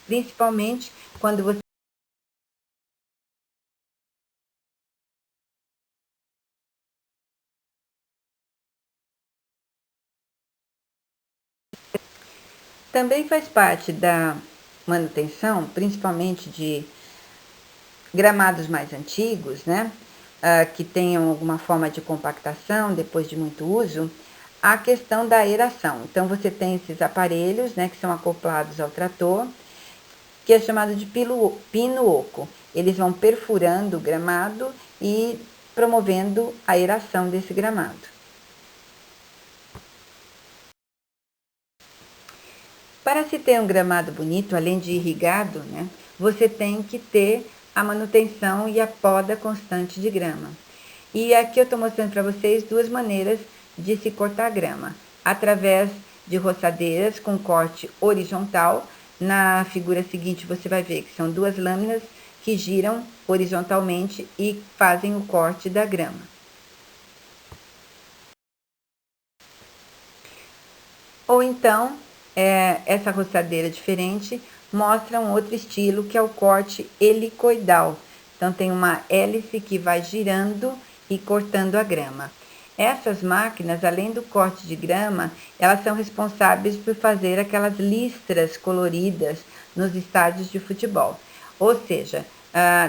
Speaker 1: principalmente quando você também faz parte da manutenção, principalmente de gramados mais antigos, né? Que tenham alguma forma de compactação depois de muito uso, a questão da aeração. Então, você tem esses aparelhos, né, que são acoplados ao trator, que é chamado de pino oco. Eles vão perfurando o gramado e promovendo a aeração desse gramado. Para se ter um gramado bonito, além de irrigado, né, você tem que ter a manutenção e a poda constante de grama. E aqui eu estou mostrando para vocês duas maneiras de se cortar grama. Através de roçadeiras com corte horizontal. Na figura seguinte você vai ver que são duas lâminas que giram horizontalmente e fazem o corte da grama. Ou então, essa roçadeira diferente mostra um outro estilo, que é o corte helicoidal. Então, tem uma hélice que vai girando e cortando a grama. Essas máquinas, além do corte de grama, elas são responsáveis por fazer aquelas listras coloridas nos estádios de futebol. Ou seja,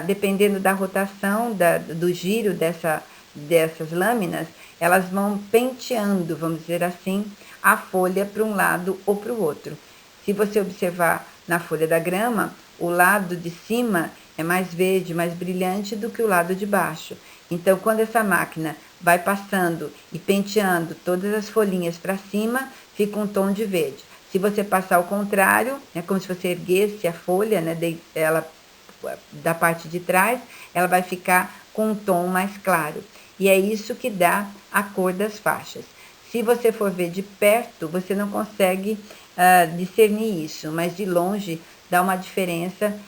Speaker 1: dependendo da rotação, do giro dessas lâminas, elas vão penteando, vamos dizer assim, a folha para um lado ou para o outro. Se você observar na folha da grama, o lado de cima é mais verde, mais brilhante do que o lado de baixo. Então, quando essa máquina vai passando e penteando todas as folhinhas para cima, fica um tom de verde. Se você passar ao contrário, é como se você erguesse a folha, né, ela, da parte de trás, ela vai ficar com um tom mais claro. E é isso que dá a cor das faixas. Se você for ver de perto, você não consegue discernir isso, mas de longe dá uma diferença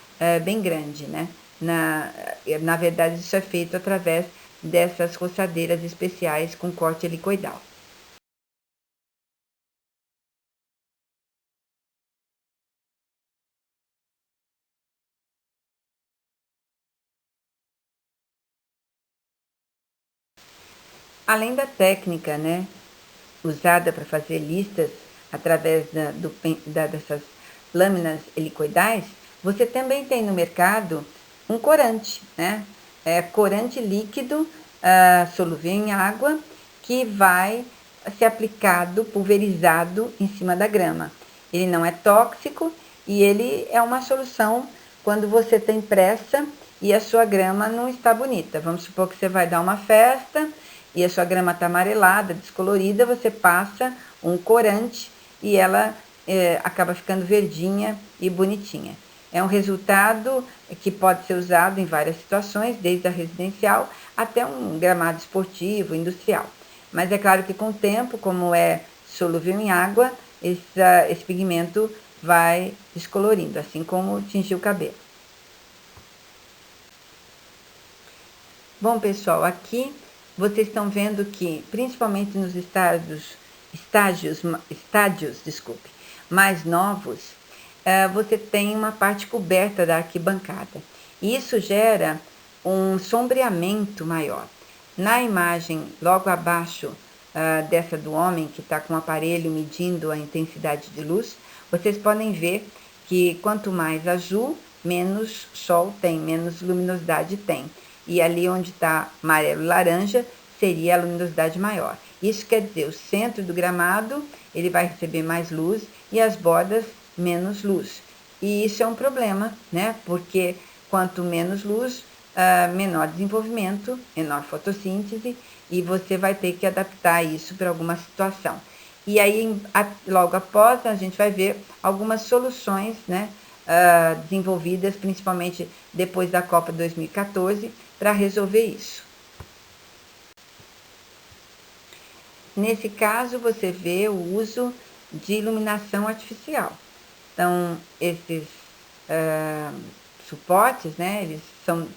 Speaker 1: bem grande, né? Na verdade, isso é feito através dessas roçadeiras especiais com corte helicoidal. Além da técnica, né, usada para fazer listas através dessas lâminas helicoidais, você também tem no mercado um corante, né? Corante líquido solúvel em água, que vai ser aplicado, pulverizado em cima da grama. Ele não é tóxico e ele é uma solução quando você tem pressa e a sua grama não está bonita. Vamos supor que você vai dar uma festa e a sua grama está amarelada, descolorida, você passa um corante e ela acaba ficando verdinha e bonitinha. É um resultado que pode ser usado em várias situações, desde a residencial até um gramado esportivo, industrial. Mas é claro que com o tempo, como é solúvel em água, esse pigmento vai descolorindo, assim como tingir o cabelo. Bom, pessoal, aqui vocês estão vendo que, principalmente nos estádios mais novos, você tem uma parte coberta da arquibancada. E isso gera um sombreamento maior. Na imagem, logo abaixo dessa do homem, que está com o aparelho medindo a intensidade de luz, vocês podem ver que quanto mais azul, menos sol tem, menos luminosidade tem. E ali onde está amarelo e laranja, seria a luminosidade maior. Isso quer dizer, o centro do gramado ele vai receber mais luz e as bordas menos luz. E isso é um problema, né? Porque quanto menos luz, menor desenvolvimento, menor fotossíntese, e você vai ter que adaptar isso para alguma situação. E aí, logo após, a gente vai ver algumas soluções, né, desenvolvidas, principalmente depois da Copa 2014, para resolver isso. Nesse caso, você vê o uso de iluminação artificial. Então, esses suportes, né, eles são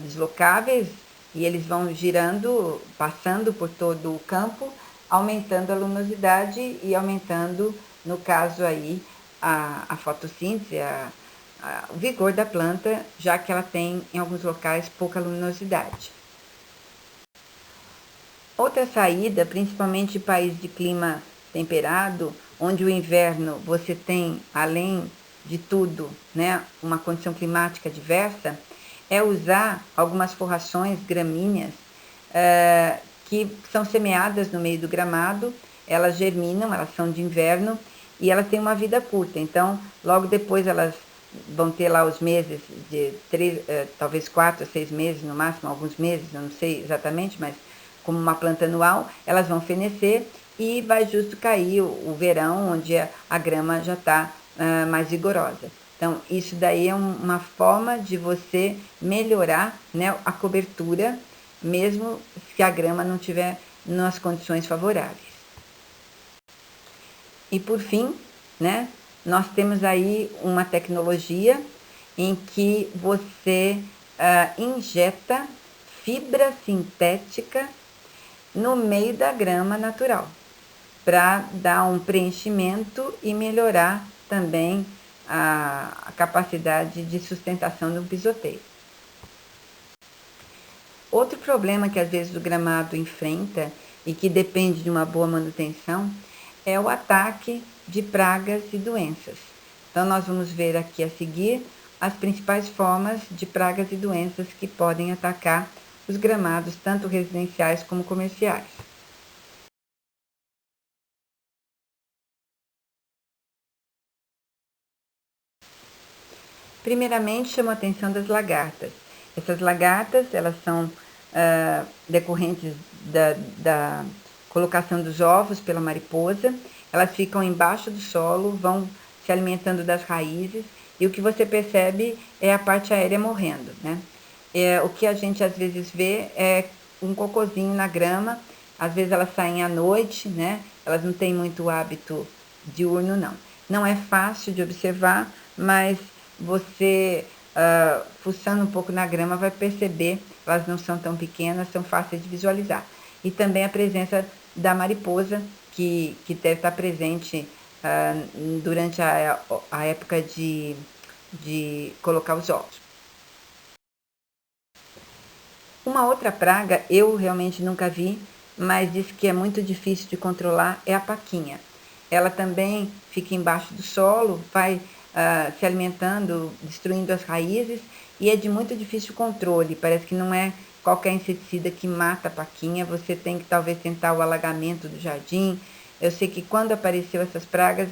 Speaker 1: deslocáveis e eles vão girando, passando por todo o campo, aumentando a luminosidade e aumentando, no caso aí, a fotossíntese, o vigor da planta, já que ela tem, em alguns locais, pouca luminosidade. Outra saída, principalmente em países de clima temperado, onde o inverno você tem, além de tudo, né, uma condição climática diversa, é usar algumas forrações gramíneas que são semeadas no meio do gramado, elas germinam, elas são de inverno e elas têm uma vida curta. Então, logo depois elas vão ter lá os meses de 3, talvez 4 a 6 meses no máximo, alguns meses, eu não sei exatamente, mas como uma planta anual, elas vão fenecer e vai justo cair o verão, onde a grama já está mais vigorosa. Então, isso daí é uma forma de você melhorar, né, a cobertura, mesmo se a grama não tiver nas condições favoráveis. E por fim, né, nós temos aí uma tecnologia em que você injeta fibra sintética no meio da grama natural, para dar um preenchimento e melhorar também a capacidade de sustentação do pisoteio. Outro problema que às vezes o gramado enfrenta e que depende de uma boa manutenção é o ataque de pragas e doenças. Então nós vamos ver aqui a seguir as principais formas de pragas e doenças que podem atacar os gramados, tanto residenciais como comerciais. Primeiramente, chamo a atenção das lagartas. Essas lagartas, elas são decorrentes da colocação dos ovos pela mariposa. Elas ficam embaixo do solo, vão se alimentando das raízes e o que você percebe é a parte aérea morrendo, né? O que a gente às vezes vê é um cocôzinho na grama. Às vezes elas saem à noite, né? Elas não têm muito hábito diurno, não. Não é fácil de observar, mas você, fuçando um pouco na grama, vai perceber, elas não são tão pequenas, são fáceis de visualizar. E também a presença da mariposa, que deve estar presente durante a época de colocar os ovos. Uma outra praga, eu realmente nunca vi, mas diz que é muito difícil de controlar, é a paquinha. Ela também fica embaixo do solo, vai se alimentando, destruindo as raízes, e é de muito difícil controle. Parece que não é qualquer inseticida que mata a paquinha, você tem que talvez tentar o alagamento do jardim. Eu sei que quando apareceu essas pragas,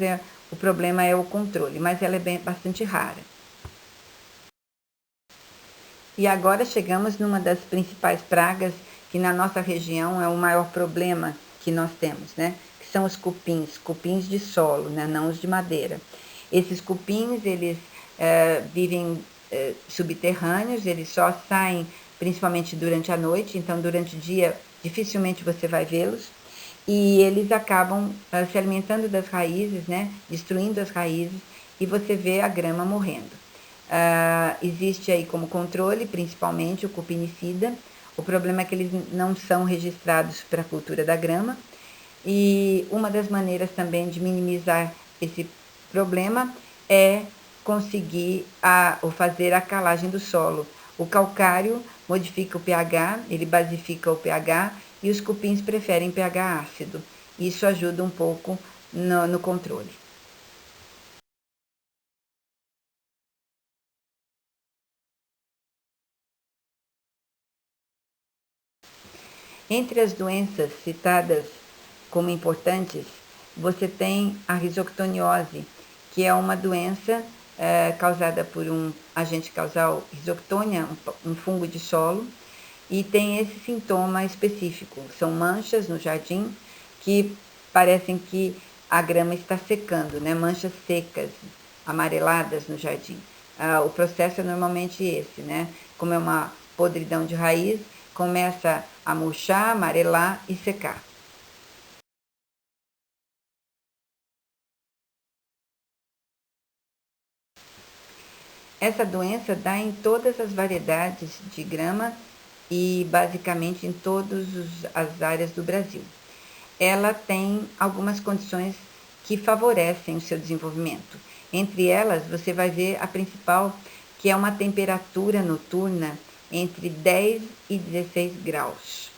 Speaker 1: o problema é o controle, mas ela é bastante rara. E agora chegamos numa das principais pragas que na nossa região é o maior problema que nós temos, né? Que são os cupins de solo, né? Não os de madeira. Esses cupins, eles vivem subterrâneos, eles só saem principalmente durante a noite, então durante o dia dificilmente você vai vê-los. E eles acabam se alimentando das raízes, né? Destruindo as raízes e você vê a grama morrendo. Existe aí como controle, principalmente, o cupinicida. O problema é que eles não são registrados para a cultura da grama. E uma das maneiras também de minimizar esse problema é conseguir ou fazer a calagem do solo. O calcário modifica o pH, ele basifica o pH e os cupins preferem pH ácido. Isso ajuda um pouco no controle. Entre as doenças citadas como importantes, você tem a risoctoniose, que é uma doença causada por um agente causal Rhizoctonia, um fungo de solo, e tem esse sintoma específico. São manchas no jardim que parecem que a grama está secando, né? Manchas secas, amareladas no jardim. O processo é normalmente esse, né? Como é uma podridão de raiz, começa a murchar, amarelar e secar. Essa doença dá em todas as variedades de grama e basicamente em todas as áreas do Brasil. Ela tem algumas condições que favorecem o seu desenvolvimento. Entre elas, você vai ver a principal, que é uma temperatura noturna entre 10 e 16 graus.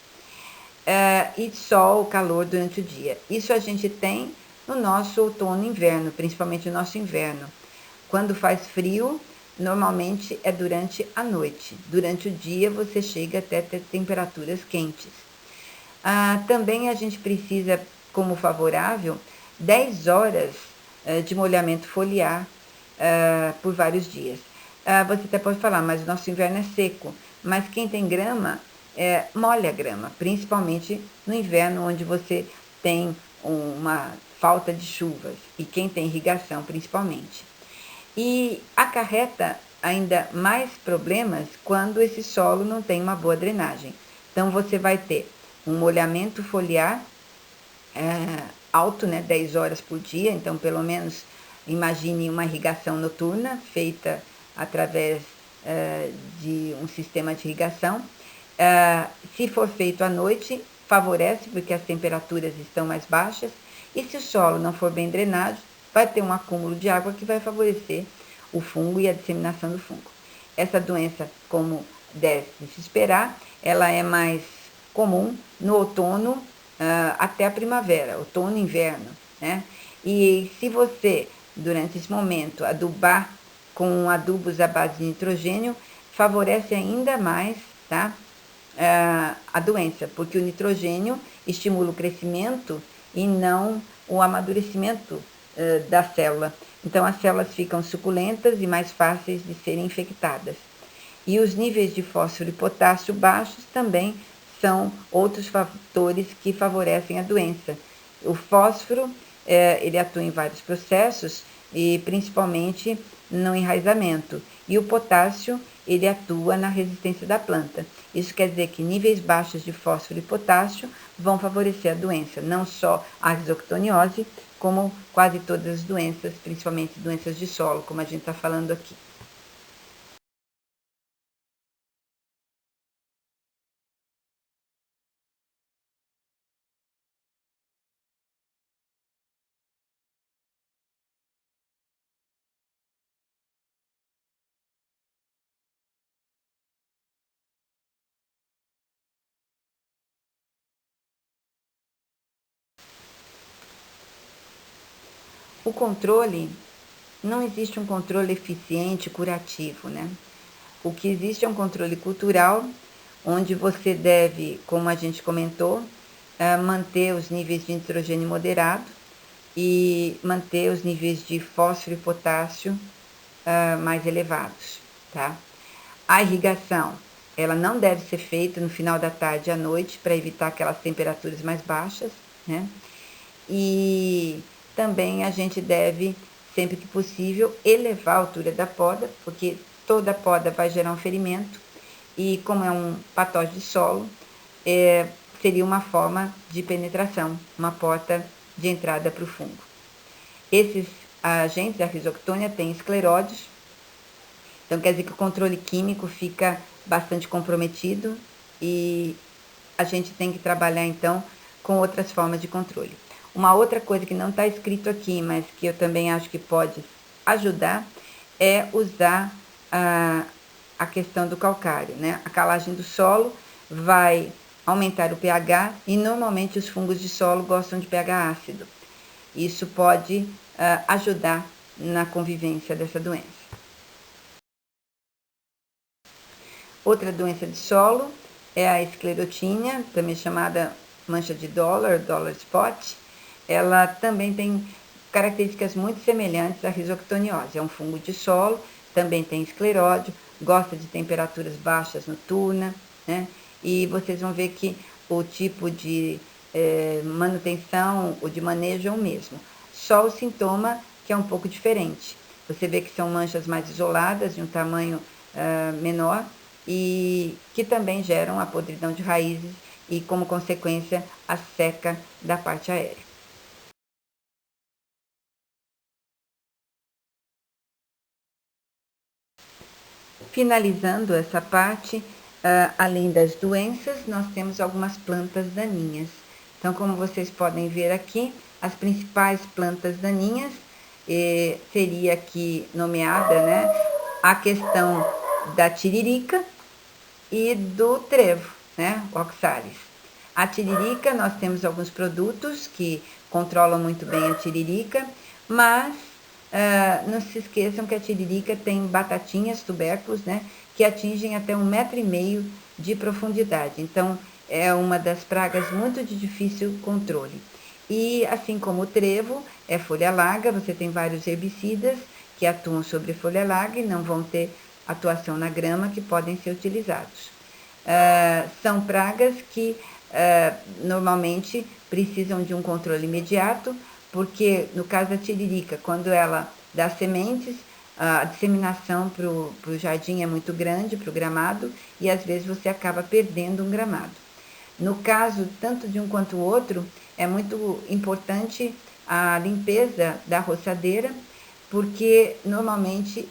Speaker 1: E sol, calor durante o dia. Isso a gente tem no nosso outono e inverno, principalmente no nosso inverno. Quando faz frio, normalmente é durante a noite. Durante o dia você chega até ter temperaturas quentes. Também a gente precisa, como favorável, 10 horas de molhamento foliar por vários dias. Você até pode falar, mas o nosso inverno é seco. Mas quem tem grama, molha a grama, principalmente no inverno, onde você tem uma falta de chuvas, e quem tem irrigação, principalmente. E acarreta ainda mais problemas quando esse solo não tem uma boa drenagem. Então, você vai ter um molhamento foliar alto, né, 10 horas por dia, então pelo menos imagine uma irrigação noturna feita através de um sistema de irrigação. Se for feito à noite, favorece porque as temperaturas estão mais baixas, e se o solo não for bem drenado, vai ter um acúmulo de água que vai favorecer o fungo e a disseminação do fungo. Essa doença, como deve se esperar, ela é mais comum no outono até a primavera, outono e inverno, né? E se você, durante esse momento, adubar com adubos à base de nitrogênio, favorece ainda mais, tá? A doença, porque o nitrogênio estimula o crescimento e não o amadurecimento da célula. Então, as células ficam suculentas e mais fáceis de serem infectadas. E os níveis de fósforo e potássio baixos também são outros fatores que favorecem a doença. O fósforo, ele atua em vários processos e principalmente no enraizamento. E o potássio, ele atua na resistência da planta. Isso quer dizer que níveis baixos de fósforo e potássio vão favorecer a doença, não só a risoctoniose, como quase todas as doenças, principalmente doenças de solo, como a gente está falando aqui. O controle, não existe um controle eficiente curativo, né? O que existe é um controle cultural, onde você deve, como a gente comentou, manter os níveis de nitrogênio moderado e manter os níveis de fósforo e potássio mais elevados, tá? A irrigação, ela não deve ser feita no final da tarde e à noite para evitar aquelas temperaturas mais baixas, né? E também a gente deve, sempre que possível, elevar a altura da poda, porque toda poda vai gerar um ferimento e como é um patógeno de solo, seria uma forma de penetração, uma porta de entrada para o fungo. Esses agentes da risoctônia têm escleróides, então quer dizer que o controle químico fica bastante comprometido e a gente tem que trabalhar então com outras formas de controle. Uma outra coisa que não está escrito aqui, mas que eu também acho que pode ajudar, é usar a questão do calcário, né? A calagem do solo vai aumentar o pH e normalmente os fungos de solo gostam de pH ácido. Isso pode ajudar na convivência dessa doença. Outra doença de solo é a esclerotínia, também chamada mancha de dollar spot. Ela também tem características muito semelhantes à risoctoniose. É um fungo de solo, também tem escleródio, gosta de temperaturas baixas noturnas, né? E vocês vão ver que o tipo de manutenção ou de manejo é o mesmo. Só o sintoma que é um pouco diferente. Você vê que são manchas mais isoladas, de um tamanho menor, e que também geram a podridão de raízes e, como consequência, a seca da parte aérea. Finalizando essa parte, além das doenças, nós temos algumas plantas daninhas. Então, como vocês podem ver aqui, as principais plantas daninhas seria aqui nomeada, né, a questão da tiririca e do trevo, né, o oxalis. A tiririca, nós temos alguns produtos que controlam muito bem a tiririca, mas não se esqueçam que a tiririca tem batatinhas, tubérculos, né, que atingem até 1,5 m de profundidade. Então, é uma das pragas muito de difícil controle. E, assim como o trevo, é folha larga, você tem vários herbicidas que atuam sobre folha larga e não vão ter atuação na grama que podem ser utilizados. São pragas que normalmente precisam de um controle imediato, porque no caso da tiririca, quando ela dá sementes, a disseminação para o jardim é muito grande, para o gramado, e às vezes você acaba perdendo um gramado. No caso, tanto de um quanto o outro, é muito importante a limpeza da roçadeira, porque normalmente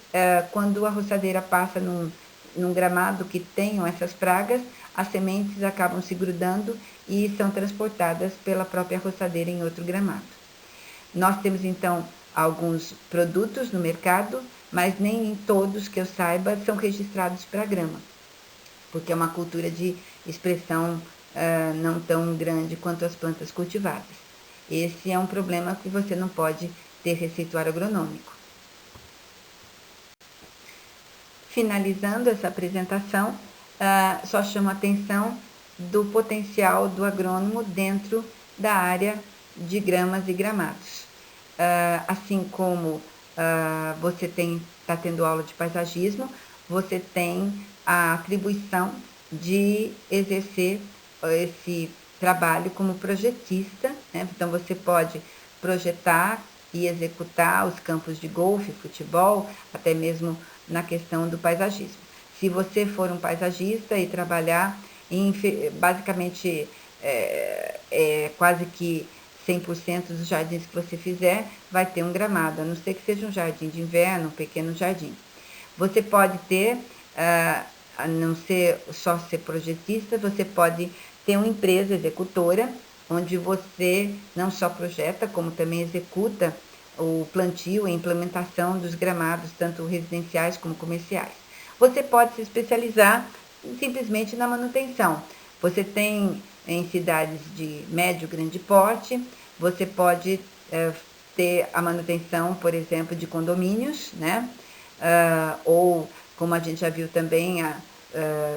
Speaker 1: quando a roçadeira passa num gramado que tenham essas pragas, as sementes acabam se grudando e são transportadas pela própria roçadeira em outro gramado. Nós temos então alguns produtos no mercado, mas nem todos que eu saiba são registrados para grama, porque é uma cultura de expressão não tão grande quanto as plantas cultivadas. Esse é um problema que você não pode ter receituário agronômico. Finalizando essa apresentação, só chamo a atenção do potencial do agrônomo dentro da área de gramas e gramados. Assim como você está tendo aula de paisagismo, você tem a atribuição de exercer esse trabalho como projetista, né? Então você pode projetar e executar os campos de golfe, futebol, até mesmo na questão do paisagismo. Se você for um paisagista e trabalhar em basicamente quase que 100% dos jardins que você fizer vai ter um gramado, a não ser que seja um jardim de inverno, um pequeno jardim. Você pode ter, a não ser só ser projetista, você pode ter uma empresa executora, onde você não só projeta, como também executa o plantio e implementação dos gramados, tanto residenciais como comerciais. Você pode se especializar simplesmente na manutenção. Você tem em cidades de médio, grande porte, você pode ter a manutenção, por exemplo, de condomínios, né? Ou, como a gente já viu também,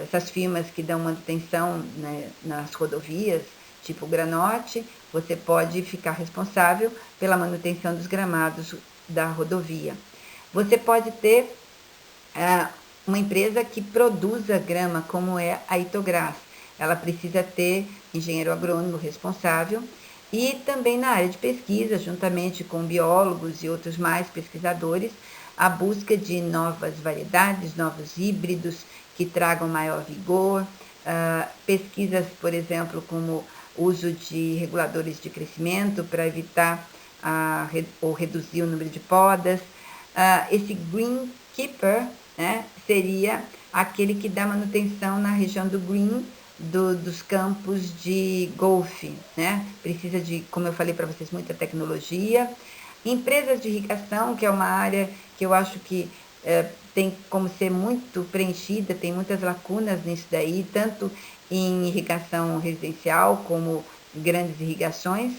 Speaker 1: essas firmas que dão manutenção, né, nas rodovias, tipo Granorte, você pode ficar responsável pela manutenção dos gramados da rodovia. Você pode ter uma empresa que produza grama, como é a Itogras. Ela precisa ter engenheiro agrônomo responsável e também na área de pesquisa, juntamente com biólogos e outros mais pesquisadores, a busca de novas variedades, novos híbridos que tragam maior vigor, pesquisas, por exemplo, como uso de reguladores de crescimento para evitar ou reduzir o número de podas. Esse greenkeeper, né, seria aquele que dá manutenção na região do green, dos campos de golfe, né? Precisa de, como eu falei para vocês, muita tecnologia. Empresas de irrigação, que é uma área que eu acho que tem como ser muito preenchida, tem muitas lacunas nisso daí, tanto em irrigação residencial como grandes irrigações.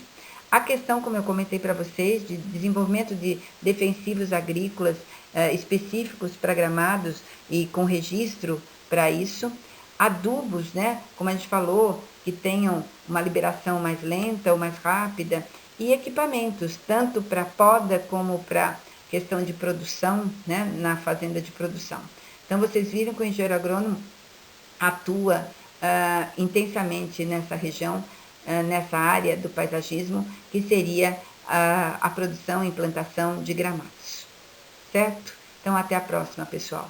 Speaker 1: A questão, como eu comentei para vocês, de desenvolvimento de defensivos agrícolas específicos para gramados e com registro para isso. adubos, né, como a gente falou, que tenham uma liberação mais lenta ou mais rápida, e equipamentos, tanto para poda como para questão de produção, né, na fazenda de produção. Então, vocês viram que o engenheiro agrônomo atua intensamente nessa região, nessa área do paisagismo, que seria a produção e implantação de gramados. Certo? Então, até a próxima, pessoal.